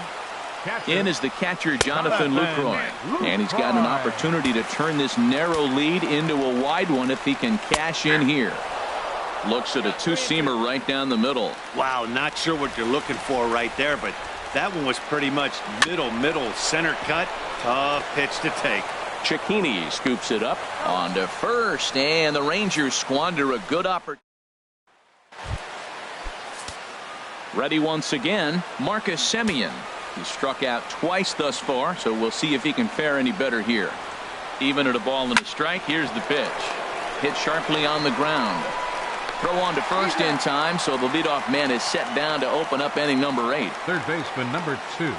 In is the catcher, Jonathan Lucroy. And he's got an opportunity to turn this narrow lead into a wide one if he can cash in here. Looks at a 2-seamer right down the middle. Wow, not sure what you're looking for right there, but that one was pretty much middle, center cut. Tough pitch to take. Cecchini scoops it up onto first, and the Rangers squander a good opportunity. Ready once again, Marcus Semien. He struck out twice thus far, so we'll see if he can fare any better here. Even at a ball and a strike, here's the pitch. Hit sharply on the ground. Throw on to first in time, so the leadoff man is set down to open up inning number 8. Third baseman number 2,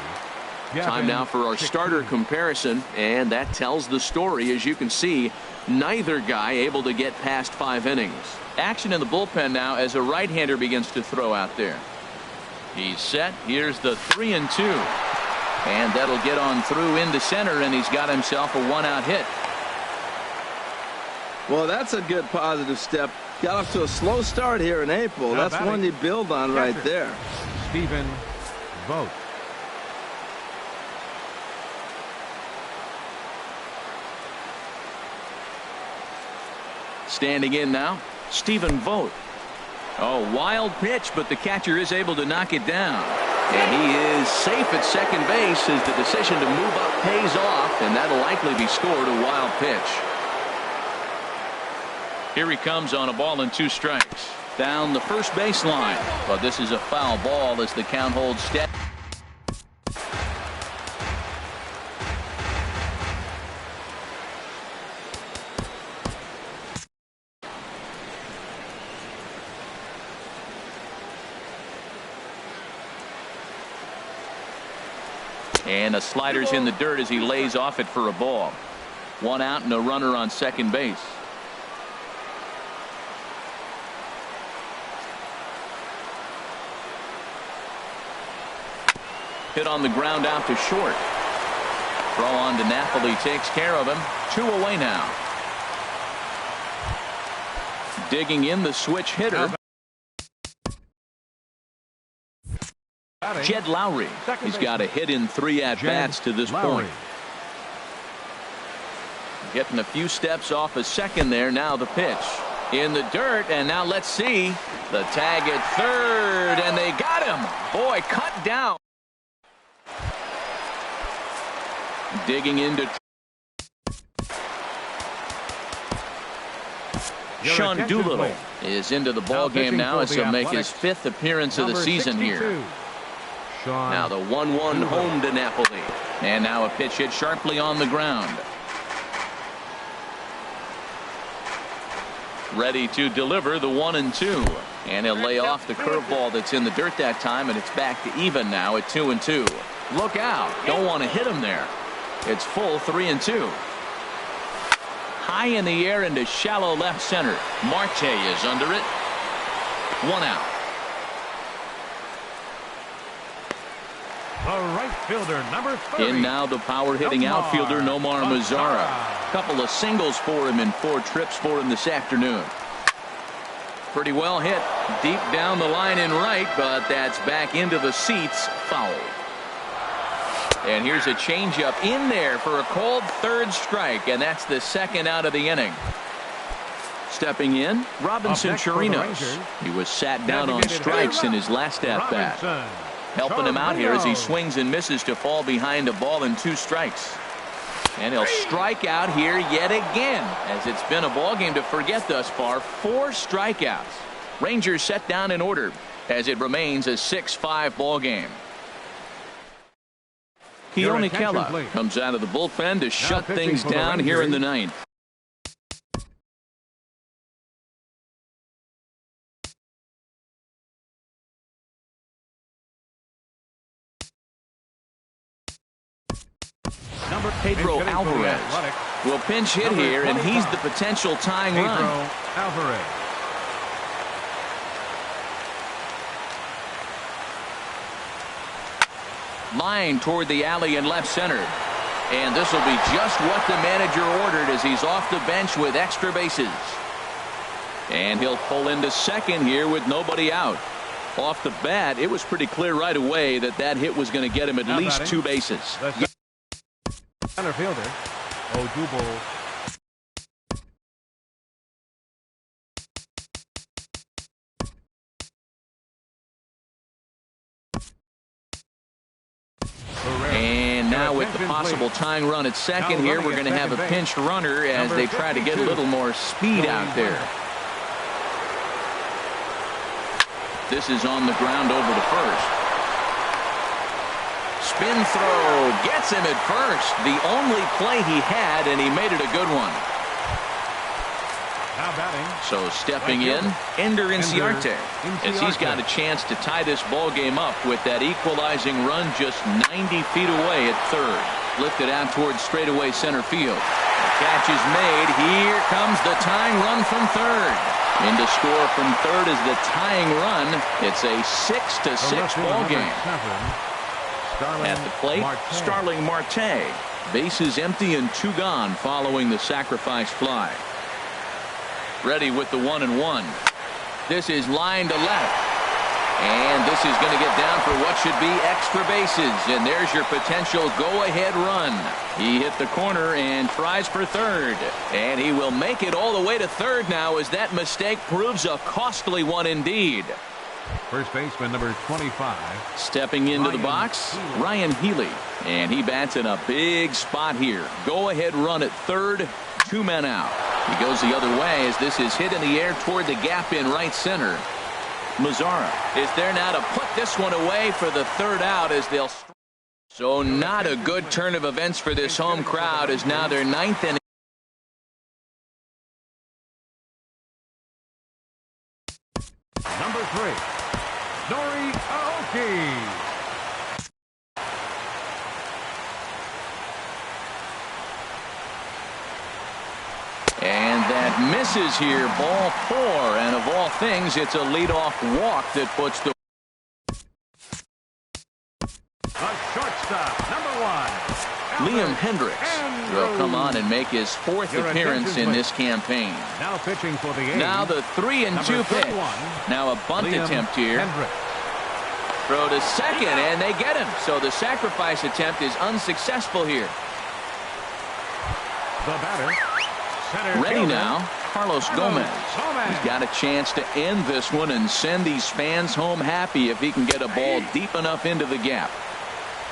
Time now for our starter comparison, and that tells the story. As you can see, neither guy able to get past 5 innings. Action in the bullpen now as a right-hander begins to throw out there. He's set. Here's the 3-2. And that'll get on through into center, and he's got himself a 1-out hit. Well, that's a good positive step. Got off to a slow start here in April. That's one you build on right there. Stephen Vogt. Standing in now, Stephen Vogt. Oh, wild pitch, but the catcher is able to knock it down. And he is safe at second base as the decision to move up pays off, and that'll likely be scored a wild pitch. Here he comes on a ball and 2 strikes. Down the first baseline, but this is a foul ball as the count holds steady. And a slider's in the dirt as he lays off it for a ball. 1 out and a runner on second base. Hit on the ground out to short. Throw on to Napoli takes care of him. 2 away now. Digging in the switch hitter. Jed Lowry. He's got a hit in 3 at-bats to this point. Getting a few steps off a second there. Now the pitch. In the dirt, and now let's see. The tag at third, and they got him. Boy, cut down. Digging into Sean Doolittle is into the ball game now as he'll make his 5th appearance of the season here. Now the 1-1 home to Napoli, and now a pitch hit sharply on the ground. Ready to deliver the 1-2, and he'll lay off the curveball that's in the dirt that time, and it's back to even now at 2-2. Look out, don't want to hit him there. It's full 3-2. High in the air into shallow left center. Marte is under it. 1 out. The right fielder, number 30. In now the power hitting outfielder Nomar Mazara. Couple of singles for him and 4 trips for him this afternoon. Pretty well hit deep down the line in right, but that's back into the seats. Foul. And here's a changeup in there for a called 3rd strike, and that's the 2nd out of the inning. Stepping in, Robinson Chirinos. He was sat down on strikes in his last at-bat. Helping him out here as he swings and misses to fall behind a ball and 2 strikes. And he'll strike out here yet again, as it's been a ball game to forget thus far. 4 strikeouts. Rangers set down in order as it remains a 6-5 ball game. Keone Kela comes out of the bullpen to shut things down here in the 9th. Pedro Alvarez will pinch hit here, and he's the potential tying run. Alvarez. Line toward the alley in left center. And this will be just what the manager ordered as he's off the bench with extra bases. And he'll pull into second here with nobody out. Off the bat, it was pretty clear right away that that hit was going to get him at least 2 bases. Center fielder, Odubel. And now with the possible tying run at second here, we're going to have a pinch runner as they try to get a little more speed out there. This is on the ground over to first. Spin throw gets him at first. The only play he had, and he made it a good one. Now batting. So stepping in, Ender Inciarte, as he's got a chance to tie this ball game up with that equalizing run just 90 feet away at third. Lifted out towards straightaway center field. The catch is made. Here comes the tying run from third. In to score from third is the tying run. It's a 6-6 ball game. At the plate, Starling Marte. Bases empty and 2 gone following the sacrifice fly. Ready with the 1-1. This is line to left. And this is going to get down for what should be extra bases. And there's your potential go-ahead run. He hit the corner and tries for third. And he will make it all the way to third now as that mistake proves a costly one indeed. First baseman number 25. Stepping into the box, Ryan Healy. And he bats in a big spot here. Go-ahead run at third. 2 men out. He goes the other way as this is hit in the air toward the gap in right center. Mazara is there now to put this one away for the third out as they'll. So not a good turn of events for this home crowd as now their 9th inning. Number 3, Nori Aoki. And that misses here, ball 4, and of all things, it's a leadoff walk that puts the. Shortstop, number 1. Liam Hendricks will come on and make his 4th appearance in this campaign. Now pitching for the A's. Now the 3-2 pitch. Now a bunt attempt here. Throw to second, and they get him. So the sacrifice attempt is unsuccessful here. The batter. Ready now, Carlos Gomez. He's got a chance to end this one and send these fans home happy if he can get a ball deep enough into the gap.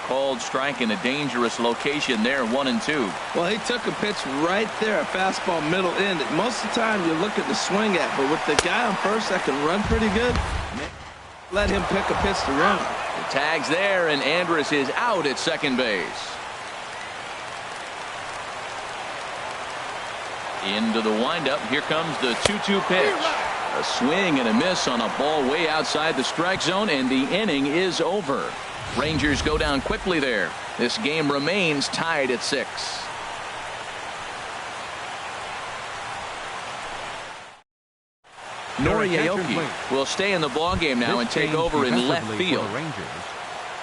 Called strike in a dangerous location there, 1-2. Well, he took a pitch right there, a fastball middle end. Most of the time you look at the swing at, but with the guy on first that can run pretty good, let him pick a pitch to run. The tag's there, and Andrus is out at second base. Into the windup. Here comes the 2-2 pitch. A swing and a miss on a ball way outside the strike zone, and the inning is over. Rangers go down quickly there. This game remains tied at 6. Nori Aoki will stay in the ballgame now and take over in left field.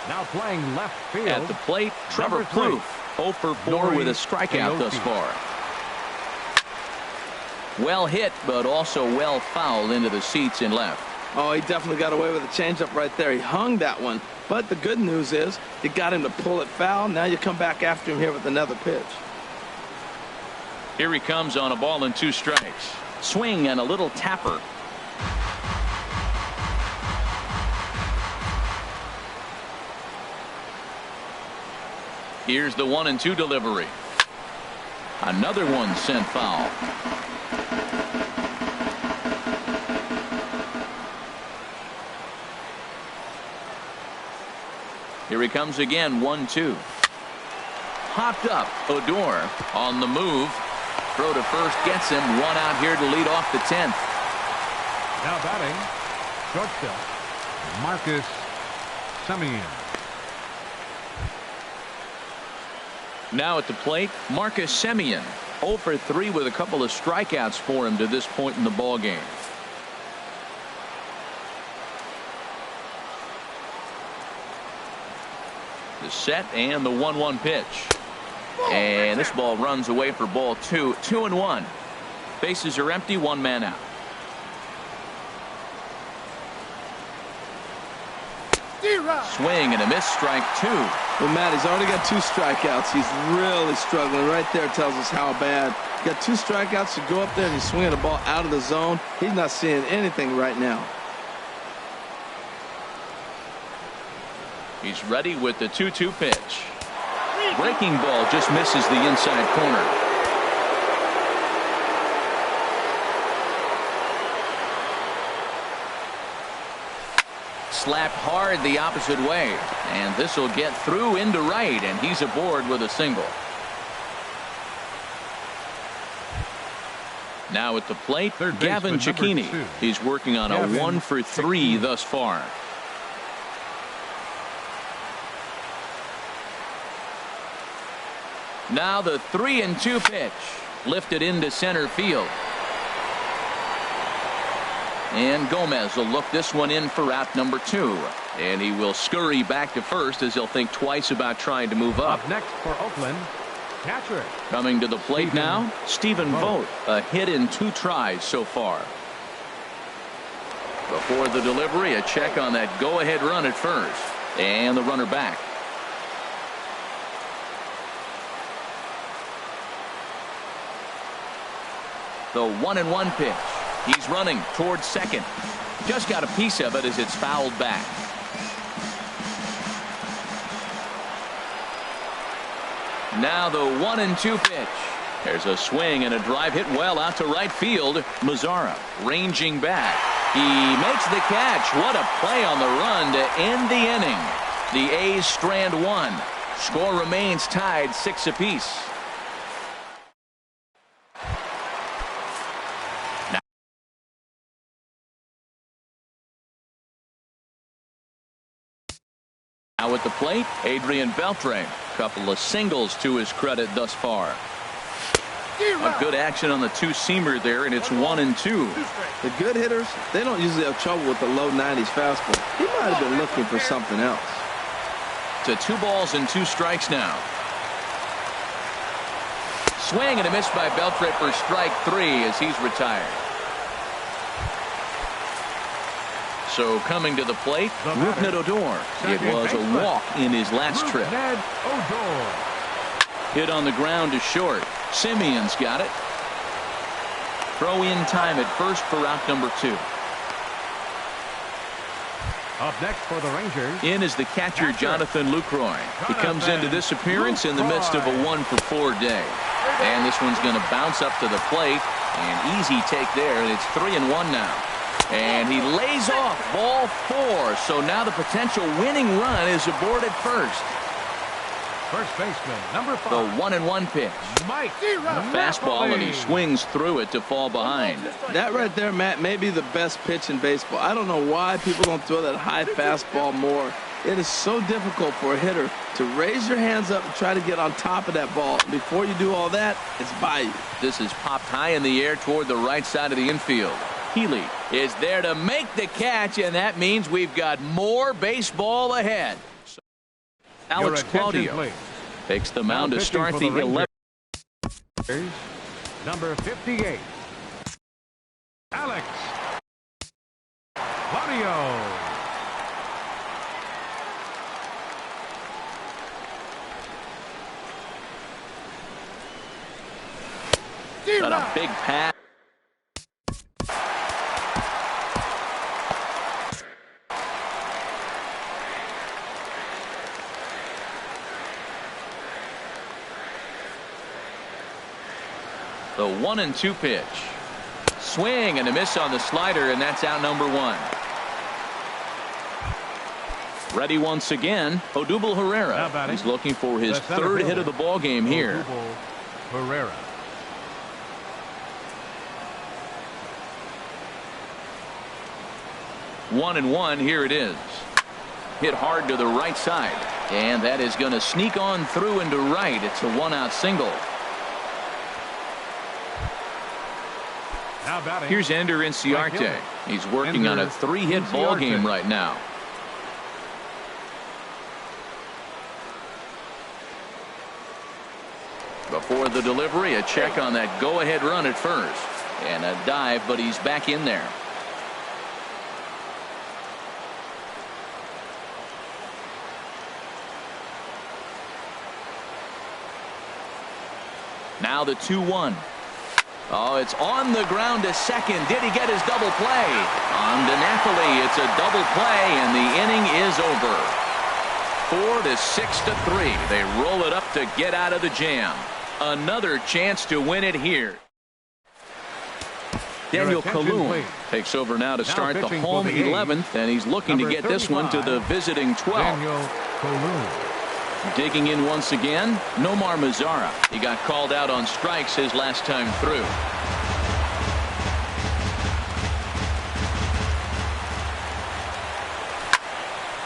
Now playing left field. At the plate, Trevor Plouffe, 0 for 4 with a strikeout thus far. Well hit, but also well fouled into the seats in left. Oh, he definitely got away with a changeup right there. He hung that one. But the good news is you got him to pull it foul. Now you come back after him here with another pitch. Here he comes on a ball and 2 strikes. Swing and a little tapper. Here's the 1-2 delivery. Another one sent foul. Here he comes again, 1-2. Hopped up, Odor on the move. Throw to first gets him. 1 out here to lead off the 10th. Now batting, shortstop, Marcus Semien. Now at the plate, Marcus Semien. 0 for 3 with a couple of strikeouts for him to this point in the ballgame. The set and the 1-1 pitch. And this ball runs away for ball 2. 2-1. Bases are empty, 1 man out. Swing and a miss, strike 2. Well, Matt, he's already got 2 strikeouts. He's really struggling. Right there tells us how bad. Got 2 strikeouts. You go up there and you swing the ball out of the zone. He's not seeing anything right now. He's ready with the 2-2 pitch. Breaking ball just misses the inside corner. Slapped hard the opposite way, and this will get through into right, and he's aboard with a single. Now at the plate, Third Gavin baseman, number Cecchini. 2. He's working on a Gavin 1 for 3 Cecchini. thus far. Now the 3-2 pitch. Lifted into center field. And Gomez will look this one in for out number 2. And he will scurry back to first as he'll think twice about trying to move up. Up next for Oakland, catcher. Coming to the plate now, Stephen Vogt. A hit in 2 tries so far. Before the delivery, a check on that go-ahead run at first. And the runner back. The 1-1 pitch. He's running towards second. Just got a piece of it as it's fouled back. Now the 1-2 pitch. There's a swing and a drive hit well out to right field. Mazara ranging back. He makes the catch. What a play on the run to end the inning. The A's strand 1. Score remains tied 6 apiece. Now at the plate, Adrian Beltre. Couple of singles to his credit thus far. A good action on the 2-seamer there, and it's 1-2. The good hitters, they don't usually have trouble with the low 90s fastball. He might have been looking for something else. To 2 balls and 2 strikes now. Swing and a miss by Beltre for strike 3 as he's retired. So coming to the plate, Rougned Odor. It was a walk in his last trip. Rougned Odor. Hit on the ground to short. Simeon's got it. Throw in time at first for out number 2. Up next for the Rangers. In is the catcher, Jonathan Lucroy. He comes into this appearance in the midst of a 1 for 4 day. And this one's going to bounce up to the plate. An easy take there, and it's 3-1 now. And he lays off ball 4. So now the potential winning run is aboard at first. First baseman, number 5. The 1-1 pitch. Mike Fastball, and he Napoli. swings through it to fall behind. That right there, Matt, may be the best pitch in baseball. I don't know why people don't throw that high fastball more. It is so difficult for a hitter to raise your hands up and try to get on top of that ball. Before you do all that, it's by you. This is popped high in the air toward the right side of the infield. Healy is there to make the catch, and that means we've got more baseball ahead. Alex Claudio Please. takes the mound to Pitching start for the Rangers. 11th. Number 58. Alex Claudio. Got a big pass. The 1-2 pitch. Swing and a miss on the slider, and that's out number 1. Ready once again, Odubel Now Herrera. batting, He's looking for his the center 3rd hit fielder, of the ball game here. Odubel Herrera. One and one, here it is. Hit hard to the right side, and that is going to sneak on through into right. It's a 1-out single. Now batting. Here's Ender Inciarte. He's working on a 3-hit ball game right now. Before the delivery, a check on that go-ahead run at first, and a dive, but he's back in there. Now the 2-1. Oh, it's on the ground to second. Did he get his double play? On to Napoli. It's a double play, and the inning is over. 4-6-3. They roll it up to get out of the jam. Another chance to win it here. Daniel Kalun takes over now to start the home 11th, and he's looking to get this one to the visiting 12th. Daniel Kalun. Digging in once again, Nomar Mazara. He got called out on strikes his last time through.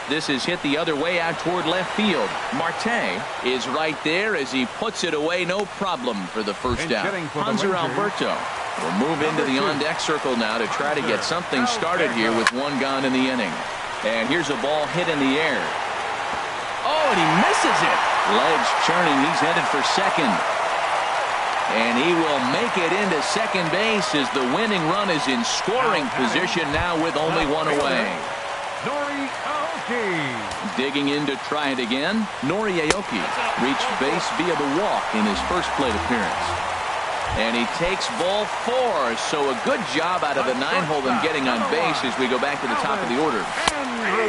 This is hit the other way out toward left field. Marte is right there as he puts it away, no problem for the first out. Hanser Alberto will move into the on-deck circle now to try to get something started here with one gone in the inning. And here's a ball hit in the air. Oh, and he misses it. Legs churning. He's headed for second. And he will make it into second base as the winning run is in scoring position now with only one away. Nori Aoki. Digging in to try it again. Nori Aoki reached base via the walk in his first plate appearance. And he takes ball 4. So a good job out of the 9-hole in getting on base as we go back to the top of the order.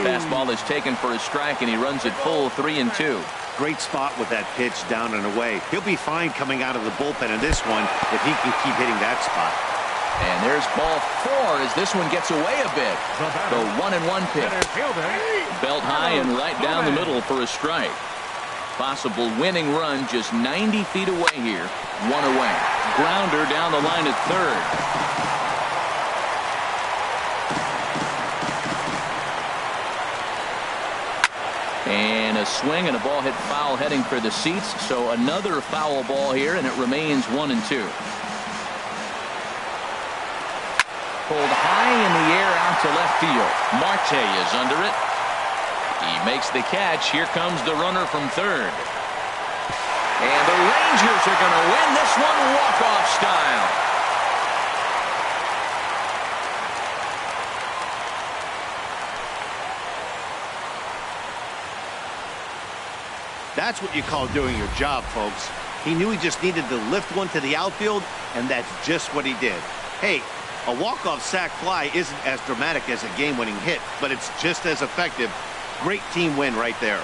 Fastball is taken for a strike, and he runs it full 3-2. Great spot with that pitch down and away. He'll be fine coming out of the bullpen in this one if he can keep hitting that spot. And there's ball 4 as this one gets away a bit. The 1-1 pitch. Belt high and right down the middle for a strike. Possible winning run just 90 feet away here. One away. Grounder down the line at third. And a swing and a ball hit foul heading for the seats. So another foul ball here, and it remains 1-2. Pulled high in the air out to left field. Marte is under it. He makes the catch. Here comes the runner from third. And the Rangers are going to win this one walk-off style. That's what you call doing your job, folks. He knew he just needed to lift one to the outfield, and that's just what he did. Hey, a walk-off sac fly isn't as dramatic as a game-winning hit, but it's just as effective. Great team win right there.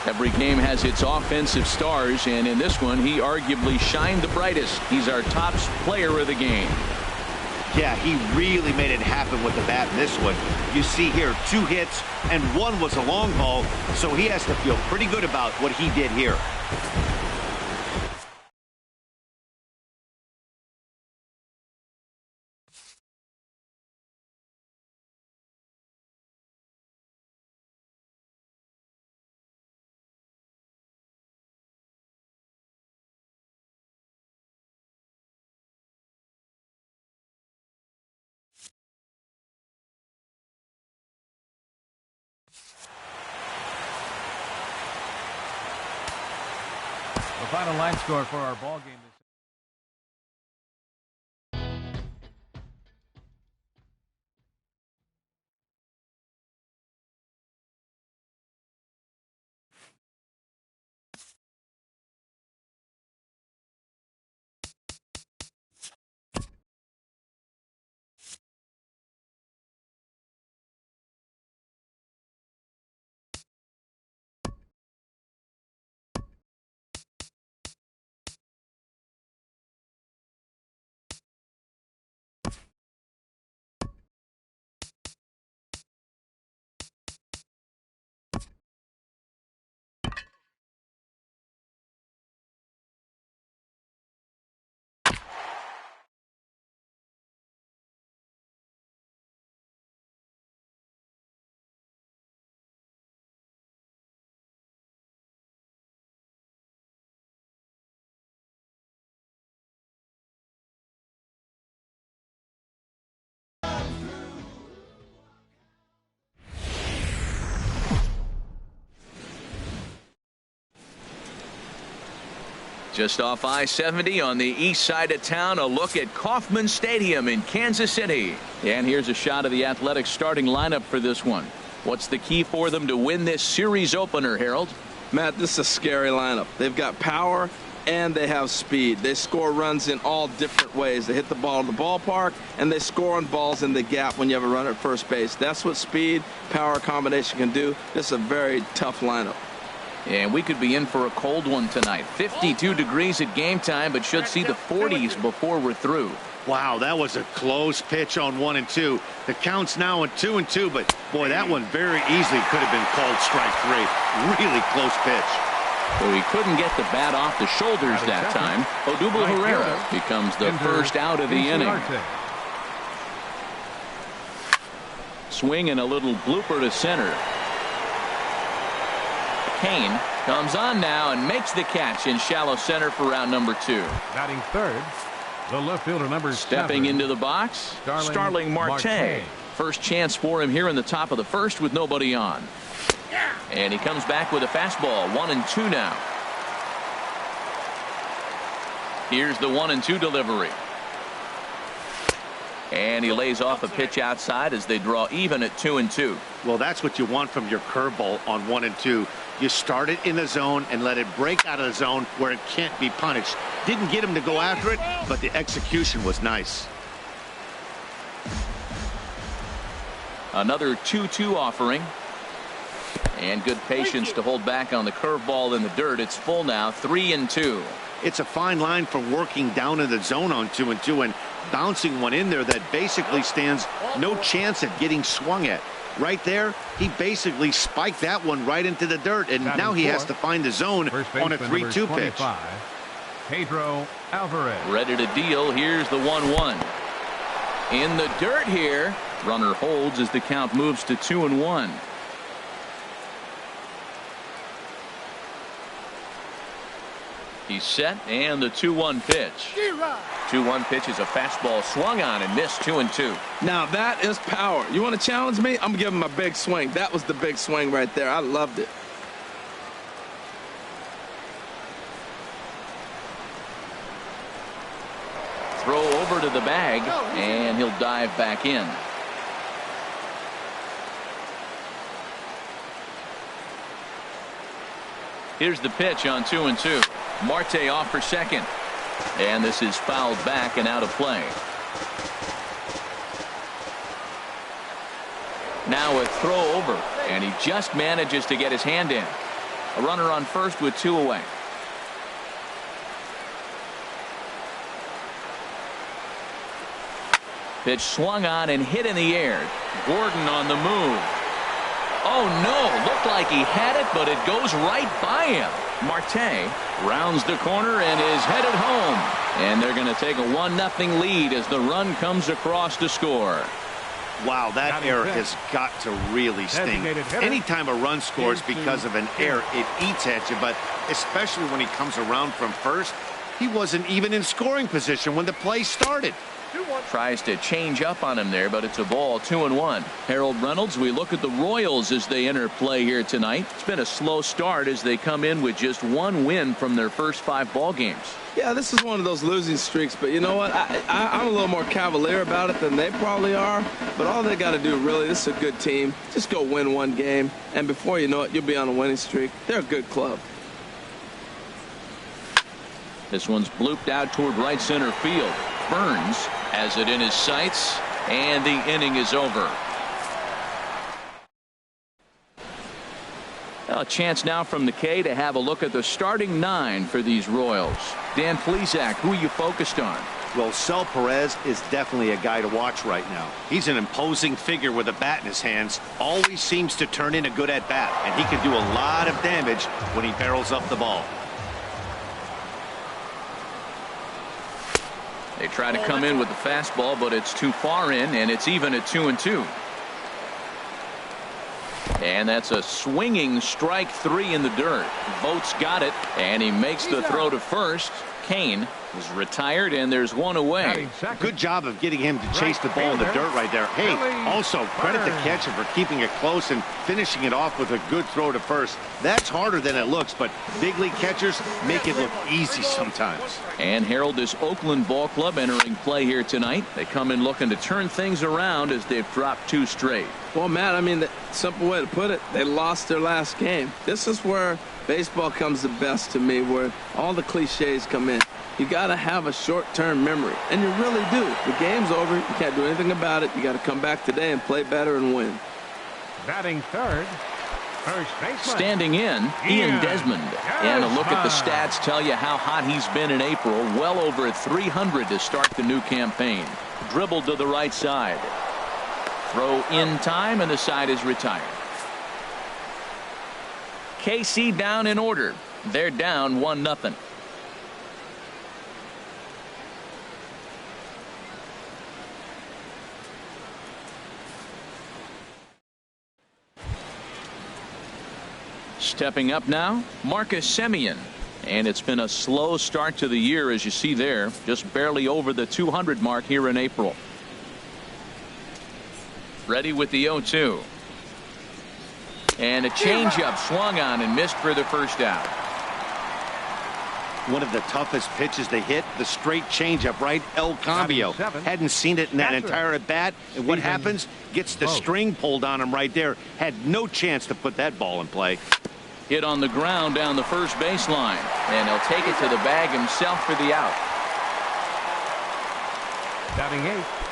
Every game has its offensive stars, and in this one, he arguably shined the brightest. He's our top player of the game. Yeah, he really made it happen with the bat in this one. You see here 2 hits, and 1 was a long ball, so he has to feel pretty good about what he did here. The final line score for our ball game this Just off I-70 on the east side of town, a look at Kauffman Stadium in Kansas City. And here's a shot of the Athletics starting lineup for this one. What's the key for them to win this series opener, Harold? Matt, this is a scary lineup. They've got power and they have speed. They score runs in all different ways. They hit the ball in the ballpark, and they score on balls in the gap when you have a runner at first base. That's what speed, power combination can do. This is a very tough lineup. And we could be in for a cold one tonight. 52 degrees at game time, but should see the 40s before we're through. Wow, that was a close pitch on 1-2. The count's now at 2-2, but boy, that one very easily could have been called strike 3. Really close pitch. So he couldn't get the bat off the shoulders that time. Odubel Herrera becomes the first out of the inning. Swing and a little blooper to center. Kane comes on now and makes the catch in shallow center for round number 2. Batting third, the left fielder number 7. Stepping into the box, Starling Marte. First chance for him here in the top of the first with nobody on. And he comes back with a fastball. 1-2 now. Here's the 1-2 delivery. And he lays off a pitch outside as they draw even at 2-2. Well, that's what you want from your curveball on 1-2. You start it in the zone and let it break out of the zone where it can't be punished. Didn't get him to go after it, but the execution was nice. Another 2-2 offering. And good patience to hold back on the curveball in the dirt. It's full now, 3-2. It's a fine line for working down in the zone on 2-2 and bouncing one in there that basically stands no chance at getting swung at. Right there, he basically spiked that one right into the dirt, and now he has to find the zone on a 3-2 pitch. Pedro Alvarez. Ready to deal. Here's the 1-1. In the dirt here. Runner holds as the count moves to 2-1. He's set, and the 2-1 pitch. 2-1 pitch is a fastball swung on and missed. 2-2. Now that is power. You want to challenge me? I'm gonna give him a big swing. That was the big swing right there. I loved it. Throw over to the bag, and he'll dive back in. Here's the pitch on 2-2. Marte off for second. And this is fouled back and out of play. Now a throw over, and he just manages to get his hand in. A runner on first with 2 away. Pitch swung on and hit in the air. Gordon on the move. Oh no, looked like he had it, but it goes right by him. Marte rounds the corner and is headed home. And they're going to take a 1-0 lead as the run comes across to score. Wow, that error has got to really sting. Anytime a run scores because of an error, it eats at you, but especially when he comes around from first, he wasn't even in scoring position when the play started. Tries to change up on him there, but it's a ball. 2-1. Harold Reynolds, we look at the Royals as they enter play here tonight. It's been a slow start as they come in with just 1 win from their first 5 ball games. Yeah, this is one of those losing streaks, but you know what? I'm a little more cavalier about it than they probably are, but all they got to do, really, this is a good team. Just go win 1 game, and before you know it, you'll be on a winning streak. They're a good club. This one's blooped out toward right center field. Burns has it in his sights, and the inning is over. A chance now from the K to have a look at the starting 9 for these Royals. Dan Plesac, who are you focused on? Well, Sel Perez is definitely a guy to watch right now. He's an imposing figure with a bat in his hands. Always seems to turn in a good at-bat, and he can do a lot of damage when he barrels up the ball. They try to come in with the fastball, but it's too far in, and it's even at 2-2. And that's a swinging strike 3 in the dirt. Vogt's got it, and he makes the throw to first. Kane is retired, and there's 1 away. Good job of getting him to chase the ball in the dirt right there. Hey, also credit the catcher for keeping it close and finishing it off with a good throw to first. That's harder than it looks, but big league catchers make it look easy sometimes. And Harold, this Oakland ball club entering play here tonight. They come in looking to turn things around as they've dropped 2 straight. Well, Matt, I mean, the simple way to put it, they lost their last game. This is where baseball comes the best to me, where all the cliches come in. You got to have a short-term memory, and you really do. The game's over. You can't do anything about it. You got to come back today and play better and win. Batting third, First baseman. Standing in, Ian Desmond. And a look at the stats tell you how hot he's been in April. Well over 300 to start the new campaign. Dribbled to the right side. Throw in time, and the side is retired. KC down in order. They're down 1-0. Stepping up now, Marcus Semien. And it's been a slow start to the year, as you see there. Just barely over the 200 mark here in April. Ready with the 0-2. And a changeup swung on and missed for the first out. One of the toughest pitches to hit, the straight changeup, right? El Cambio. Hadn't seen it in that entire at bat. And what happens? Gets the string pulled on him right there. Had no chance to put that ball in play. Hit on the ground down the first baseline. And he'll take it to the bag himself for the out. Batting eighth.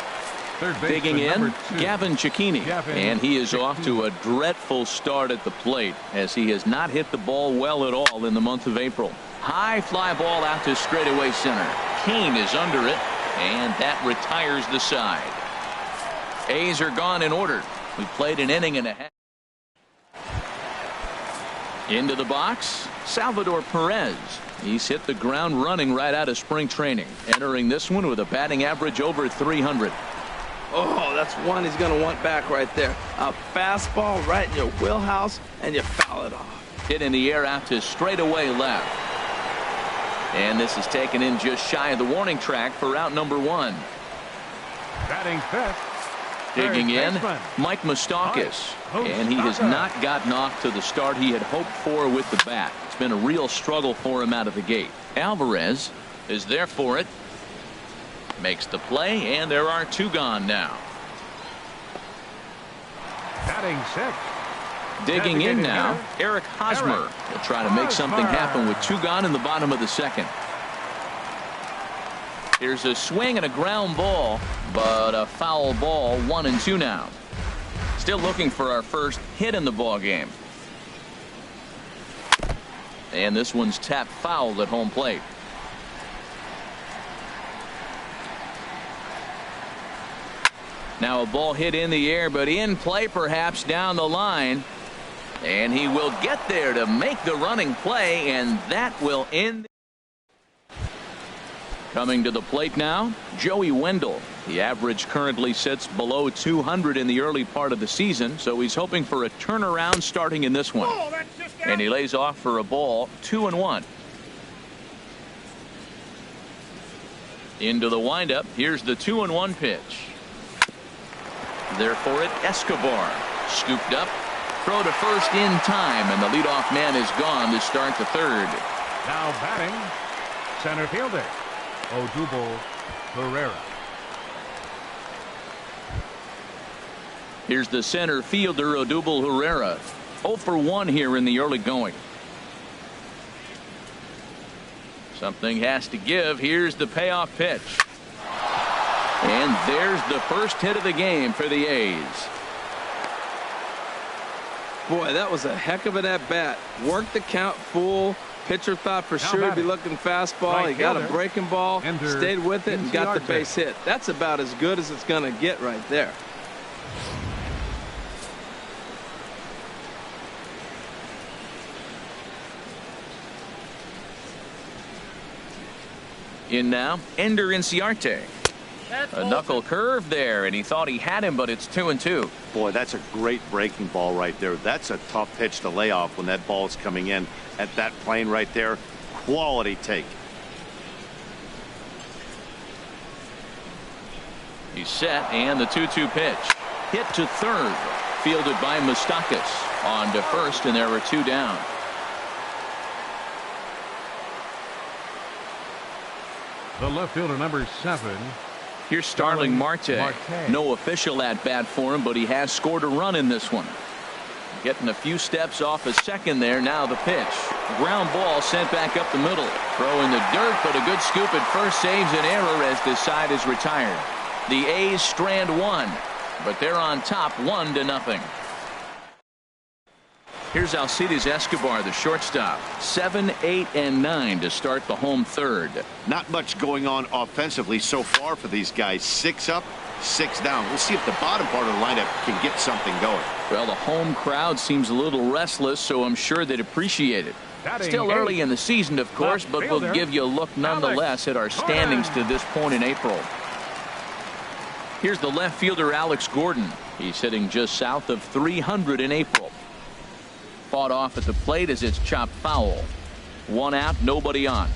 Third baseman, digging in, number 2. Gavin Cecchini. And he is off to a dreadful start at the plate, as he has not hit the ball well at all in the month of April. High fly ball out to straightaway center. Kane is under it, and that retires the side. A's are gone in order. We played an inning and a half. Into the box, Salvador Perez. He's hit the ground running right out of spring training, entering this one with a batting average over 300. Oh, that's one he's going to want back right there. A fastball right in your wheelhouse, and you foul it off. Hit in the air out to straightaway left. And this is taken in just shy of the warning track for out number 1. Batting fifth. Digging in, Mike Moustakas. And he has not gotten off to the start he had hoped for with the bat. It's been a real struggle for him out of the gate. Alvarez is there for it. Makes the play, and there are 2 gone now. Batting sixth. Digging in now, Eric Hosmer. He'll try to make something happen with 2 gone in the bottom of the second. Here's a swing and a ground ball, but a foul ball. 1-2 now. Still looking for our first hit in the ball game. And this one's tapped foul at home plate. Now a ball hit in the air, but in play perhaps down the line. And he will get there to make the running play, and that will end. Coming to the plate now, Joey Wendell. The average currently sits below 200 in the early part of the season, so he's hoping for a turnaround starting in this one. And he lays off for a ball, 2-1. Into the windup. Here's the 2-1 pitch. There for it, Escobar. Scooped up. Throw to first in time, and the leadoff man is gone to start the third. Now batting, center fielder, Odubel Herrera. Here's the center fielder, Odubel Herrera. 0 for 1 here in the early going. Something has to give. Here's the payoff pitch. And there's the first hit of the game for the A's. Boy, that was a heck of an at-bat. Worked the count full. Pitcher thought for sure he'd be looking fastball. He got a breaking ball, stayed with it, and got the base hit. That's about as good as it's going to get right there. In now, Ender Inciarte. A knuckle curve there, and he thought he had him, but it's 2-2. Boy, that's a great breaking ball right there. That's a tough pitch to lay off when that ball is coming in at that plane right there. Quality take. He's set, and the 2-2 pitch. Hit to third. Fielded by Moustakas. On to first, and there were 2 down. The left fielder, number 7. Here's Starling Marte. No official at-bat for him, but he has scored a run in this one. Getting a few steps off a second there. Now the pitch. Ground ball sent back up the middle. Throw in the dirt, but a good scoop at first saves an error as this side is retired. The A's strand 1, but they're on top 1-0. Here's Alcides Escobar, the shortstop. 7, 8, and 9 to start the home third. Not much going on offensively so far for these guys. 6 up, 6 down. We'll see if the bottom part of the lineup can get something going. Well, the home crowd seems a little restless, so I'm sure they'd appreciate it. Still early in the season, of course, but we'll give you a look nonetheless at our standings to this point in April. Here's the left fielder, Alex Gordon. He's hitting just south of 300 in April. Fought off at the plate as it's chopped foul. 1 out, nobody on.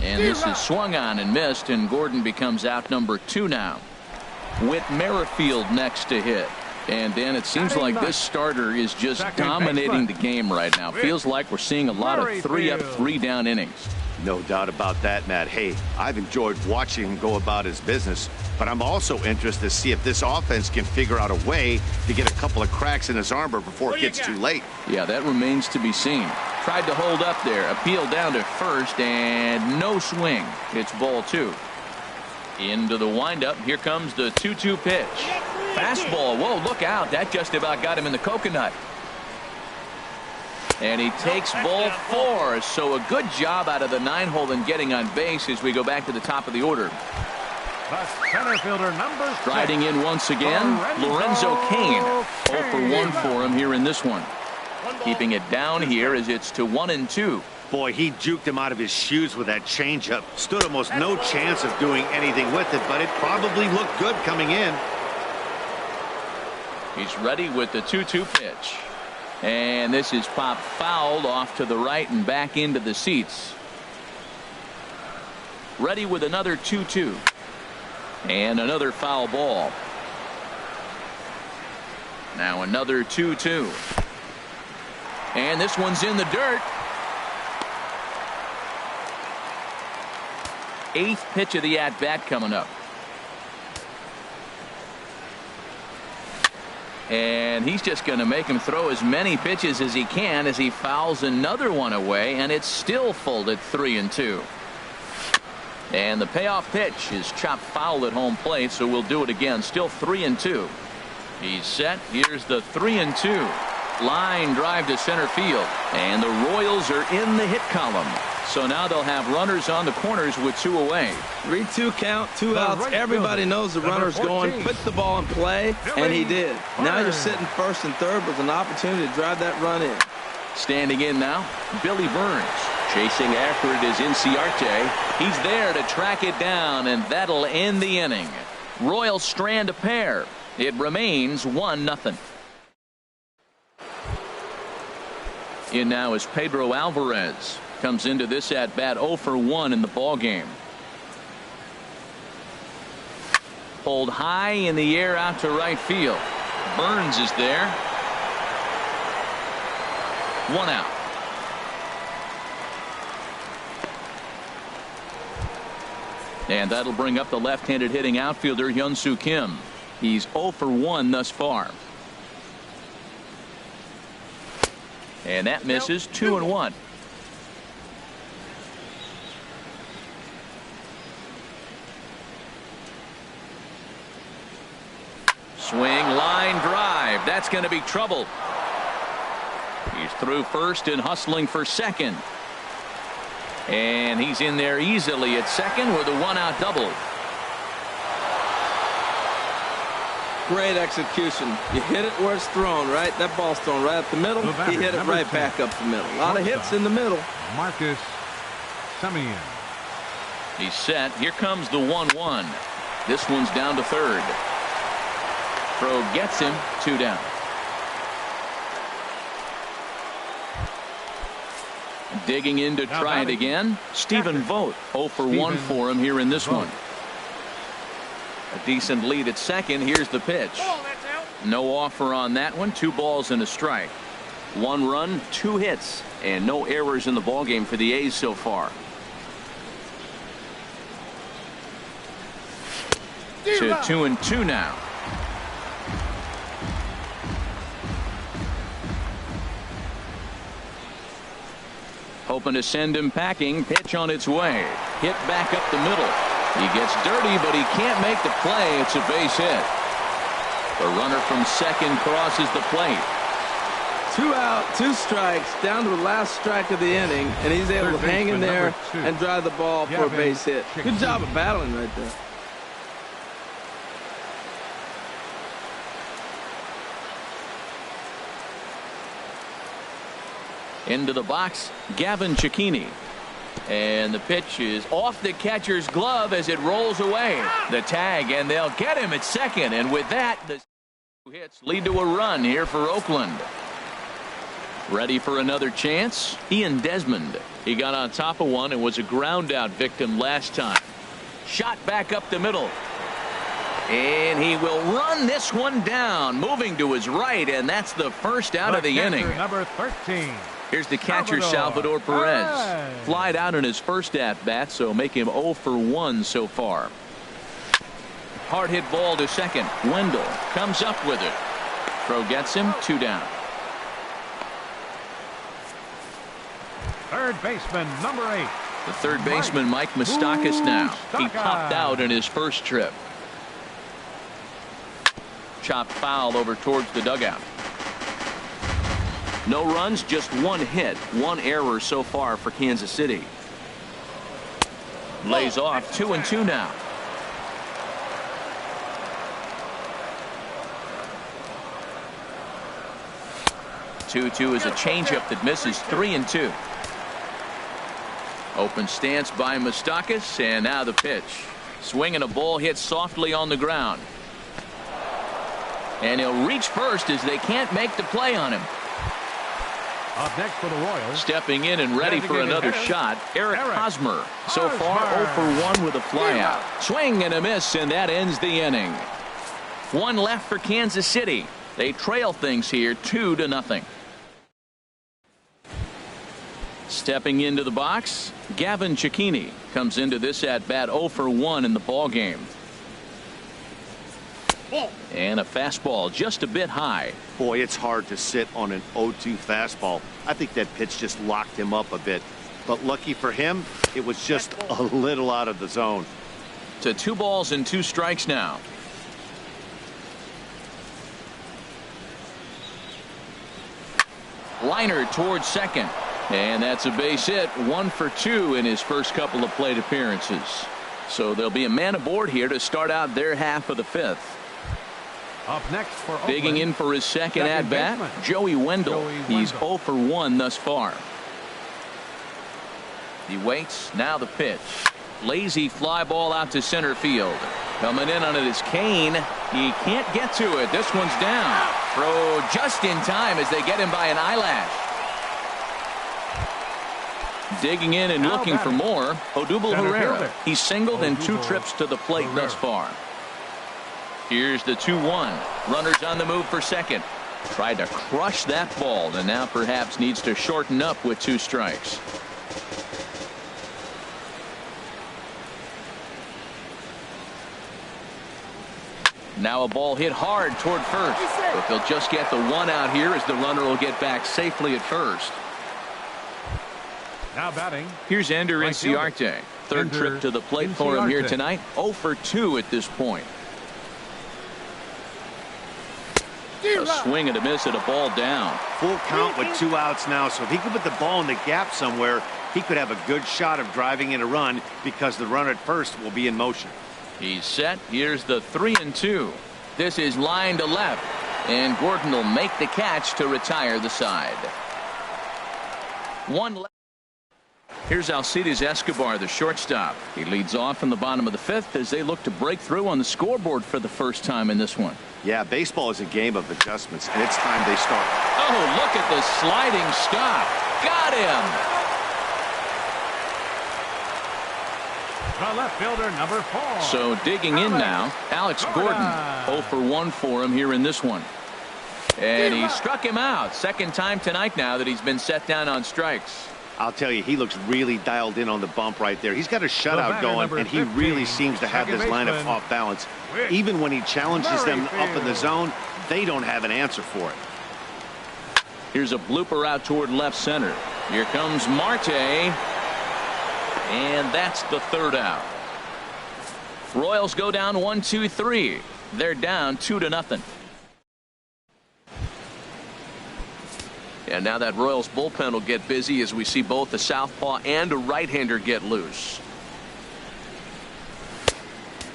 And this is swung on and missed, and Gordon becomes out number 2 now. Whit Merrifield next to hit. And Dan, it seems like this starter is just dominating the game right now. Feels like we're seeing a lot of 3 up, 3 down innings. No doubt about that, Matt. Hey, I've enjoyed watching him go about his business, but I'm also interested to see if this offense can figure out a way to get a couple of cracks in his armor before it gets too late. Yeah, that remains to be seen. Tried to hold up there, appeal down to first, and no swing. It's ball 2. Into the windup. Here comes the 2-2 pitch. Fastball. Whoa, look out. That just about got him in the coconut. And he takes ball 4. So a good job out of the 9-hole in getting on base as we go back to the top of the order. The center fielder, number 6. Striding in once again, Lorenzo Cain. 0 for 1 for him here in this one. Keeping it down here as it's to 1-2. Boy, he juked him out of his shoes with that changeup. Stood almost no chance of doing anything with it, but it probably looked good coming in. He's ready with the 2-2 pitch. And this is popped fouled off to the right and back into the seats. Ready with another 2-2. And another foul ball. Now another 2-2. And this one's in the dirt. 8th pitch of the at-bat coming up. And he's just going to make him throw as many pitches as he can as he fouls another one away, and it's still folded 3-2. And the payoff pitch is chopped foul at home plate, so we'll do it again. Still 3-2. He's set. Here's the 3-2. Line drive to center field, and the Royals are in the hit column. So now they'll have runners on the corners with 2 away. 3-2 count, 2 outs. Everybody knows the runner's going. Put the ball in play, and he did. Now you're sitting first and third with an opportunity to drive that run in. Standing in now, Billy Burns. Chasing after it is Inciarte. He's there to track it down, and that'll end the inning. Royals strand a pair. It remains 1-0. In now is Pedro Alvarez. Comes into this at bat 0 for 1 in the ball game. Pulled high in the air out to right field. Burns is there. 1 out. And that'll bring up the left-handed hitting outfielder Hyun-Soo Kim. He's 0 for 1 thus far. And that misses. 2-1. Swing, line drive. That's going to be trouble. He's through first and hustling for second. And he's in there easily at second with a 1-out double. Great execution. You hit it where it's thrown, right? That ball's thrown right up the middle. He hit it right back up the middle. A lot of hits in the middle. Marcus Semien. He's set. Here comes the 1-1. This one's down to third. Throw gets him. 2 down. Digging in to try it again. Stephen Vogt. 0 for 1 for him here in this one. A decent lead at second. Here's the pitch. No offer on that one. 2 balls and a strike. 1 run, 2 hits, and no errors in the ballgame for the A's so far. To 2-2 now. Hoping to send him packing. Pitch on its way. Hit back up the middle. He gets dirty, but he can't make the play. It's a base hit. The runner from second crosses the plate. 2 out, 2 strikes, down to the last strike of the inning, and he's able to hang in there and drive the ball for a base hit. Good job of battling right there. Into the box, Gavin Cecchini. And the pitch is off the catcher's glove as it rolls away. The tag, and they'll get him at second. And with that, the hits lead to a run here for Oakland. Ready for another chance? Ian Desmond. He got on top of one and was a ground out victim last time. Shot back up the middle. And he will run this one down, moving to his right, and that's the first out of the inning. Number 13. Here's the catcher, Salvador Perez. Flied out in his first at-bat, so make him 0 for 1 so far. Hard hit ball to second. Wendell comes up with it. Throw gets him, 2 down. Third baseman, number 8. The third baseman, Mike Moustakas now. He popped out in his first trip. Chopped foul over towards the dugout. No runs, just 1 hit, 1 error so far for Kansas City. Lays off 2-2 now. Two is a changeup that misses. 3-2. Open stance by Moustakas, and now the pitch. Swinging a ball hit softly on the ground. And he'll reach first as they can't make the play on him. Up next for the Royals. Stepping in and ready for another shot, Eric Hosmer. So far 0 for 1 with a flyout. Swing and a miss, and that ends the inning. 1 left for Kansas City. They trail things here 2-0. Stepping into the box, Gavin Cecchini comes into this at-bat 0 for 1 in the ballgame. And a fastball just a bit high. Boy, it's hard to sit on an 0-2 fastball. I think that pitch just locked him up a bit. But lucky for him, it was just a little out of the zone. To 2 balls and 2 strikes now. Liner towards second. And that's a base hit. 1 for 2 in his first couple of plate appearances. So there'll be a man aboard here to start out their half of the 5th. Up next for Oakland. Digging in for his second at-bat, Joey Wendell. He's 0 for 1 thus far. He waits. Now the pitch. Lazy fly ball out to center field. Coming in on it is Kane. He can't get to it. This one's down. Throw just in time as they get him by an eyelash. Digging in and looking for more, Odubel Herrera. He's singled in 2 trips to the plate thus far. Here's the 2-1. Runners on the move for second. Tried to crush that ball, and now perhaps needs to shorten up with 2 strikes. Now a ball hit hard toward first, but they'll just get the 1 out here as the runner will get back safely at first. Now batting. Here's Ender Inciarte. Third trip to the plate for him here tonight. 0 for 2 at this point. A swing and a miss at a ball down. Full count with 2 outs now, so if he could put the ball in the gap somewhere, he could have a good shot of driving in a run because the runner at first will be in motion. He's set. Here's the 3-2. This is line to left, and Gordon will make the catch to retire the side. 1 left. Here's Alcides Escobar, the shortstop. He leads off in the bottom of the 5th as they look to break through on the scoreboard for the first time in this one. Yeah, baseball is a game of adjustments, and it's time they start. Oh, look at the sliding stop. Got him. The left fielder, number 4. So digging in now, Alex Gordon. 0 for 1 for him here in this one. And he struck him out. Second time tonight now that he's been set down on strikes. I'll tell you, he looks really dialed in on the bump right there. He's got a shutout going, and he really seems to have this lineup off balance. Even when he challenges them up in the zone, they don't have an answer for it. Here's a blooper out toward left center. Here comes Marte. And that's the 3rd out. Royals go down 1-2-3. They're down 2-0. And now that Royals bullpen will get busy as we see both a southpaw and a right-hander get loose.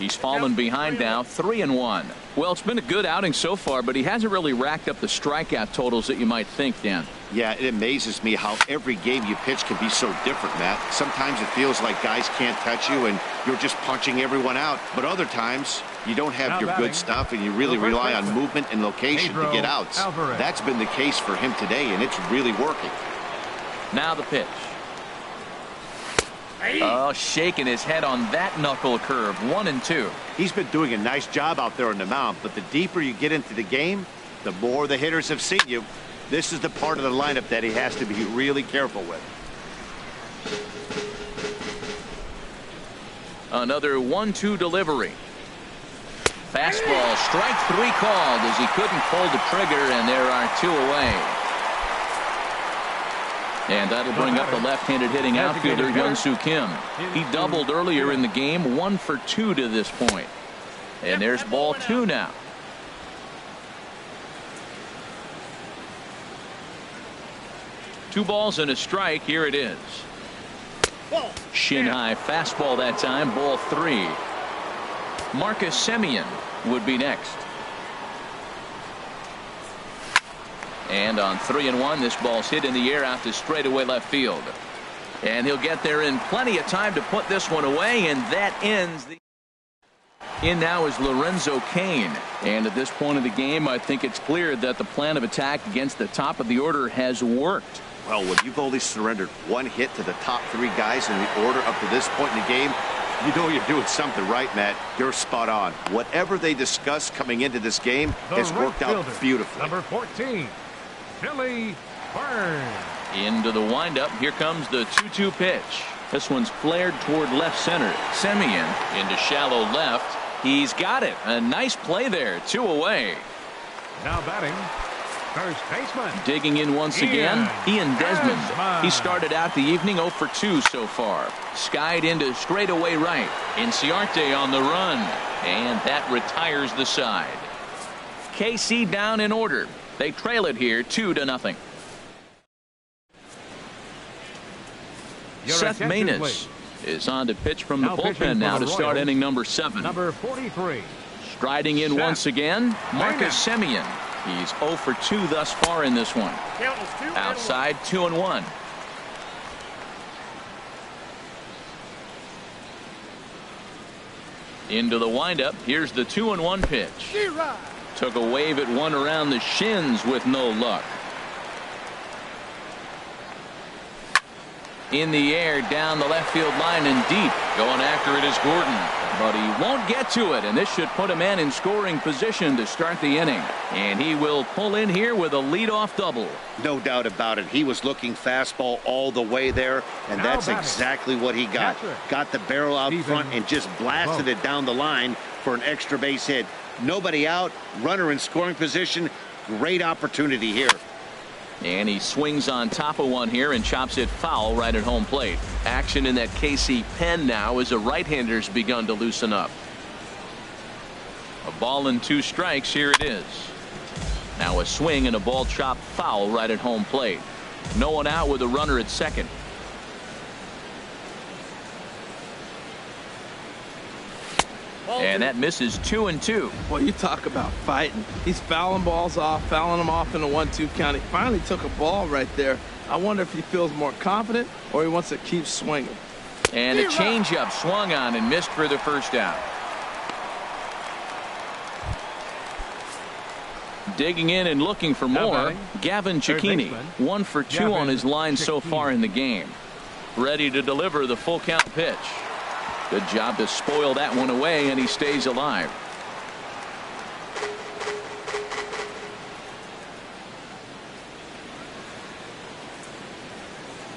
He's fallen behind now, 3-1. Well, it's been a good outing so far, but he hasn't really racked up the strikeout totals that you might think, Dan. Yeah, it amazes me how every game you pitch can be so different, Matt. Sometimes it feels like guys can't touch you and you're just punching everyone out. But other times you don't have your good stuff and you really rely on movement and location to get outs. That's been the case for him today, and it's really working. Now the pitch. Oh, shaking his head on that knuckle curve. 1-2. He's been doing a nice job out there on the mound, but the deeper you get into the game, the more the hitters have seen you. This is the part of the lineup that he has to be really careful with. Another 1-2 delivery. Fastball, strike 3 called as he couldn't pull the trigger, and there are 2 away. And that'll bring up the left-handed hitting outfielder Hyun-Soo Kim. He doubled earlier in the game, 1 for 2 to this point. And there's ball 2 now. Two balls and a strike. Here it is. Shin high fastball that time. Ball 3. Marcus Semien would be next. And on 3-1, this ball's hit in the air out to straightaway left field. And he'll get there in plenty of time to put this one away, and that ends the. In now is Lorenzo Cain. And at this point of the game, I think it's clear that the plan of attack against the top of the order has worked. Well, when you've only surrendered 1 hit to the top 3 guys in the order up to this point in the game, you know you're doing something right, Matt. You're spot on. Whatever they discussed coming into this game has worked out beautifully. Number 14. Billy Burns. Into the windup. Here comes the 2-2 pitch. This one's flared toward left center. Semien into shallow left. He's got it. A nice play there. 2 away. Now batting, first baseman. Digging in once again, Ian Desmond. He started out the evening 0 for 2 so far. Skied into straightaway right. Inciarte on the run. And that retires the side. KC down in order. They trail it here 2-0. Seth Maness is on to pitch from the bullpen now to start inning number 7. Number 43. Striding in once again, Marcus Semien. He's 0 for 2 thus far in this one. Outside 2-1. Into the windup. Here's the 2-1 pitch. Took a wave at one around the shins with no luck. In the air, down the left field line and deep. Going after it is Gordon. But he won't get to it, and this should put a man in scoring position to start the inning. And he will pull in here with a leadoff double. No doubt about it. He was looking fastball all the way there, and that's exactly what he got. Got the barrel out front and just blasted it down the line for an extra base hit. Nobody out, runner in scoring position. Great opportunity here. And he swings on top of one here and chops it foul right at home plate. Action in that KC pen now as the right-hander's begun to loosen up. A ball and 2 strikes. Here it is. Now a swing and a ball chopped foul right at home plate. No one out with a runner at second. And that misses 2-2. Well, you talk about fighting. He's fouling balls off, fouling them off in a 1-2 count. He finally took a ball right there. I wonder if he feels more confident or he wants to keep swinging. And a changeup swung on and missed for the first out. Digging in and looking for more, Gavin Cecchini. 1 for 2 on his line so far in the game. Ready to deliver the full count pitch. Good job to spoil that one away, and he stays alive.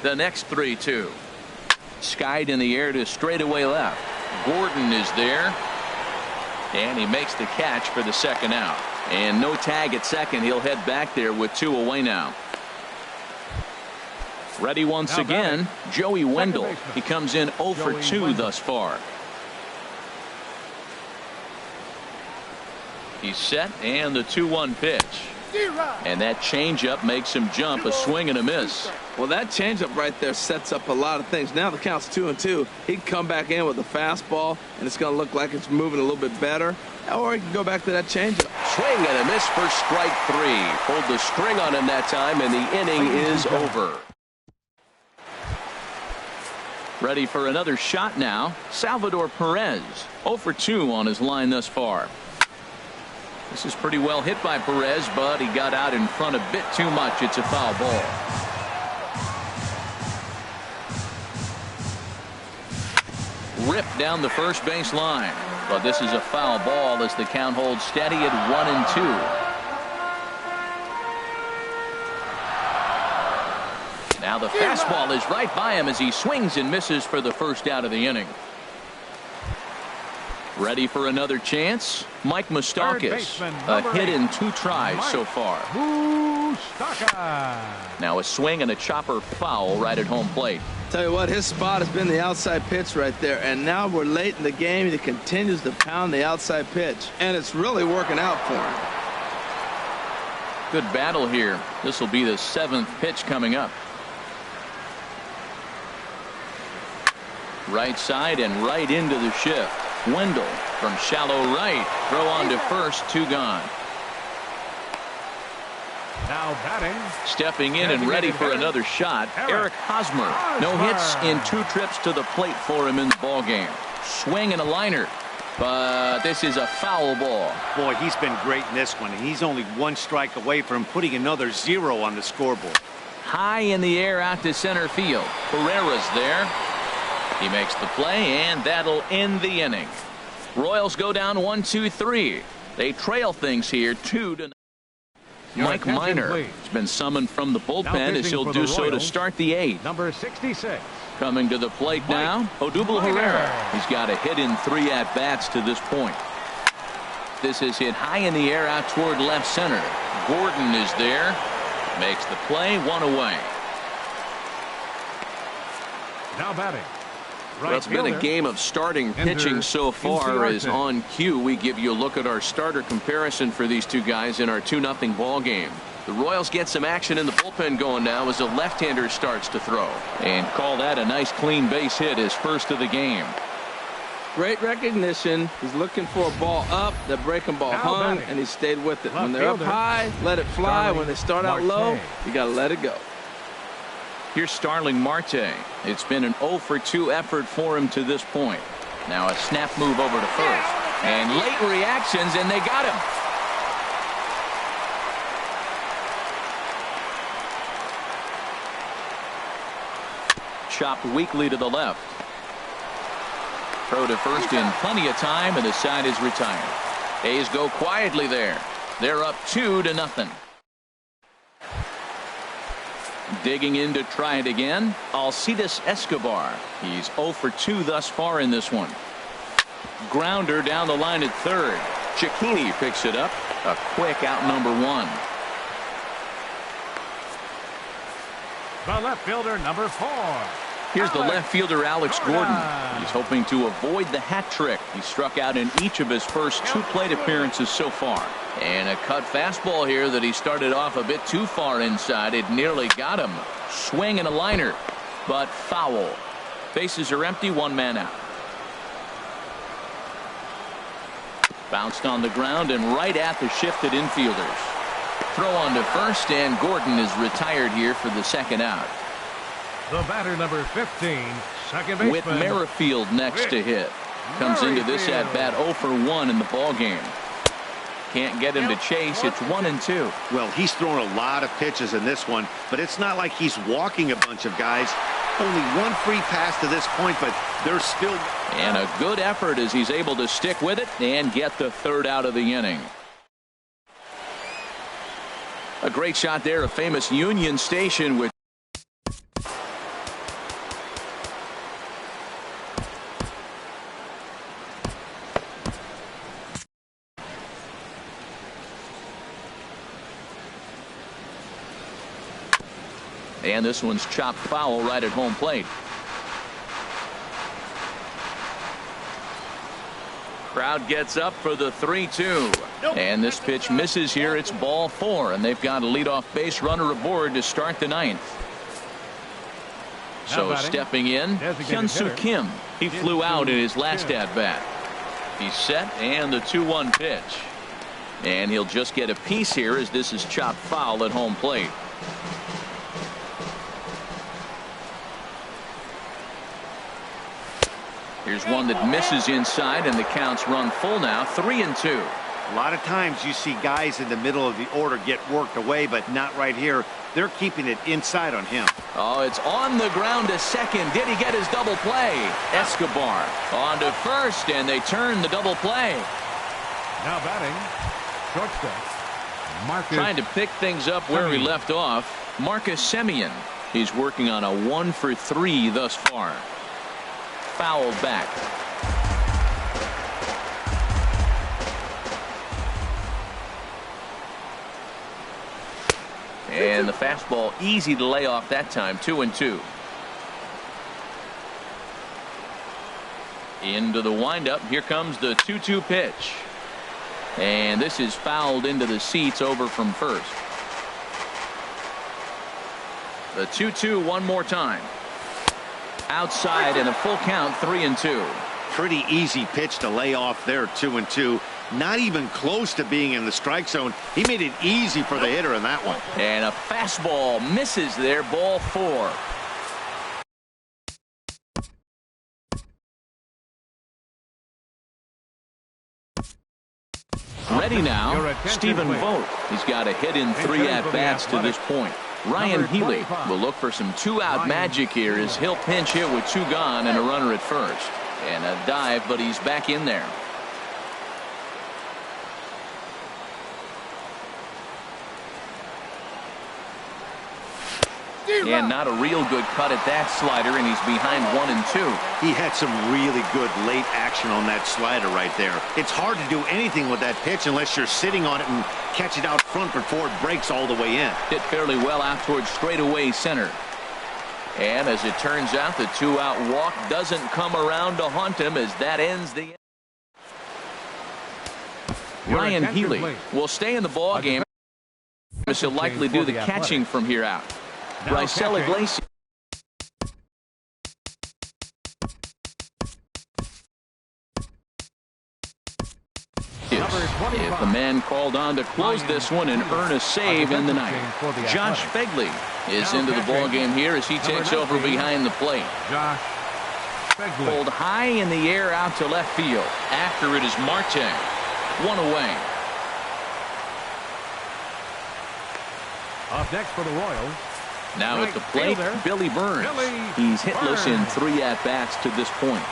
The next 3-2. Skied in the air to straightaway left. Gordon is there. And he makes the catch for the second out. And no tag at second. He'll head back there with 2 away now. Ready once again, Joey Wendell. He comes in 0 for 2 thus far. He's set, and the 2-1 pitch. And that changeup makes him jump, a swing and a miss. Well, that changeup right there sets up a lot of things. Now the count's 2-2. He can come back in with a fastball, and it's going to look like it's moving a little bit better. Or he can go back to that changeup. Swing and a miss for strike 3. Pulled the string on him that time, and the inning is over. Ready for another shot now. Salvador Perez, 0 for 2 on his line thus far. This is pretty well hit by Perez, but he got out in front a bit too much. It's a foul ball. Ripped down the first base line. But this is a foul ball as the count holds steady at 1-2. Now the fastball is right by him as he swings and misses for the first out of the inning. Ready for another chance? Mike Moustakas, a hit in 2 tries so far. Now a swing and a chopper foul right at home plate. Tell you what, his spot has been the outside pitch right there, and now we're late in the game, and he continues to pound the outside pitch, and it's really working out for him. Good battle here. This will be the 7th pitch coming up. Right side and right into the shift. Wendell from shallow right. Throw on to first, 2 gone. Now batting. Stepping in and ready for another shot, Eric Hosmer. No hits in 2 trips to the plate for him in the ballgame. Swing and a liner. But this is a foul ball. Boy, he's been great in this one, and he's only 1 strike away from putting another 0 on the scoreboard. High in the air out to center field. Pereira's there. He makes the play, and that'll end the inning. Royals go down 1-2-3. They trail things here 2-0. Mike Minor has been summoned from the bullpen as he'll do so to start the 8th. Number 66. Coming to the plate now, Odubel Herrera. He's got a hit in 3 at-bats to this point. This is hit high in the air out toward left center. Gordon is there. Makes the play, 1 away. Now batting. Well, it's been a game of starting pitching so far. As on cue, we give you a look at our starter comparison for these 2 guys in our 2-0 ball game. The Royals get some action in the bullpen going now as a left-hander starts to throw. And call that a nice clean base hit, his first of the game. Great recognition. He's looking for a ball up. The breaking ball hung, and he stayed with it. When they're up high, let it fly. When they start out low, you got to let it go. Here's Starling Marte. It's been an 0 for 2 effort for him to this point. Now a snap move over to first. And late reactions, and they got him. Chopped weakly to the left. Throw to first in plenty of time, and the side is retired. A's go quietly there. They're up 2-0. Digging in to try it again, Alcides Escobar. He's 0 for 2 thus far in this one. Grounder down the line at third. Cicchini picks it up. A quick out number 1. The left fielder, number 4. Here's the left fielder, Alex Gordon. He's hoping to avoid the hat trick. He struck out in each of his first 2 plate appearances so far. And a cut fastball here that he started off a bit too far inside. It nearly got him. Swing and a liner, but foul. Bases are empty, 1 man out. Bounced on the ground and right at the shifted infielders. Throw on to first, and Gordon is retired here for the 2nd out. The batter, number 15, second baseman. Whit Merrifield next to hit. Comes into this at bat 0 for 1 in the ball game. Can't get him to chase. It's 1-2. Well, he's thrown a lot of pitches in this one, but it's not like he's walking a bunch of guys. Only 1 free pass to this point, but they're still. And a good effort as he's able to stick with it and get the 3rd out of the inning. A great shot there, a famous Union Station with. And this one's chopped foul right at home plate. Crowd gets up for the 3-2. And this pitch misses here. It's ball 4, and they've got a leadoff base runner aboard to start the 9th. So stepping in, Hyun-Soo Kim. He flew out in his last at-bat. He's set, and the 2-1 pitch. And he'll just get a piece here as this is chopped foul at home plate. Here's one that misses inside, and the count's run full now, 3-2. A lot of times you see guys in the middle of the order get worked away, but not right here. They're keeping it inside on him. Oh, it's on the ground to second. Did he get his double play? Escobar on to first, and they turn the double play. Now batting, shortstop, Marcus. Trying to pick things up where he left off. Marcus Semien. He's working on a 1-for-3 thus far. Foul back. And the fastball easy to lay off that time. 2-2. Into the windup. Here comes the 2-2 pitch. And this is fouled into the seats over from first. The 2-2 one more time. Outside and a full count, 3-2. Pretty easy pitch to lay off there, 2-2. Not even close to being in the strike zone. He made it easy for the hitter in that one. And a fastball misses there, ball 4. Ready now, Stephen Vogt. He's got a hit in 3 at-bats to this point. Ryan Healy will look for some 2-out magic here as he'll pinch hit with 2 gone and a runner at first. And a dive, but he's back in there. And not a real good cut at that slider, and he's behind 1-2. He had some really good late action on that slider right there. It's hard to do anything with that pitch unless you're sitting on it and catch it out front before it breaks all the way in. Hit fairly well out towards straightaway center. And as it turns out, the 2-out walk doesn't come around to haunt him as that ends the. Ryan Healy will stay in the ball game. He'll likely do the catching from here out. Raisel Iglesias. If the man called on to close this one and earn a save in the ninth. Josh Phegley is into the ball game here as he takes over behind the plate. Pulled high in the air out to left field. After it is Marte. 1 away. Up next for the Royals. Now at the plate, Billy Burns. He's hitless in 3 at-bats to this point.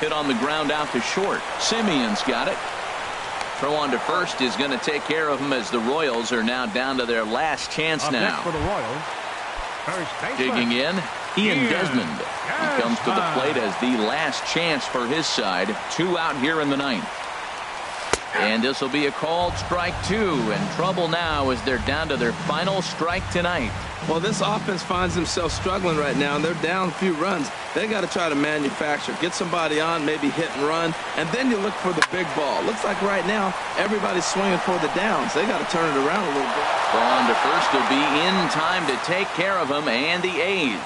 Hit on the ground out to short. Simeon's got it. Throw on to first is going to take care of him as the Royals are now down to their last chance now. Next for the Royals. Digging in, Ian Desmond. He comes to the plate as the last chance for his side. 2 out here in the ninth. And this will be a called strike 2, and trouble now as they're down to their final strike tonight. Well, this offense finds themselves struggling right now, and they're down a few runs. They got to try to manufacture, get somebody on, maybe hit and run, and then you look for the big ball. Looks like right now everybody's swinging for the downs. They got to turn it around a little bit. On to first will be in time to take care of him, and the A's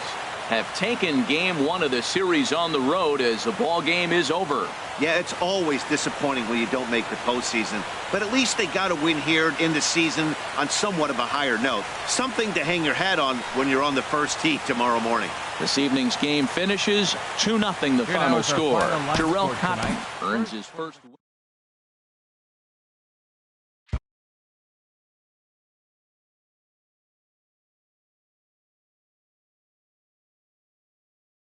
have taken game 1 of the series on the road as the ball game is over. Yeah, it's always disappointing when you don't make the postseason, but at least they got a win here in the season on somewhat of a higher note. Something to hang your hat on when you're on the first tee tomorrow morning. This evening's game finishes 2-0 the final score. Terrell Cotton earns his first win.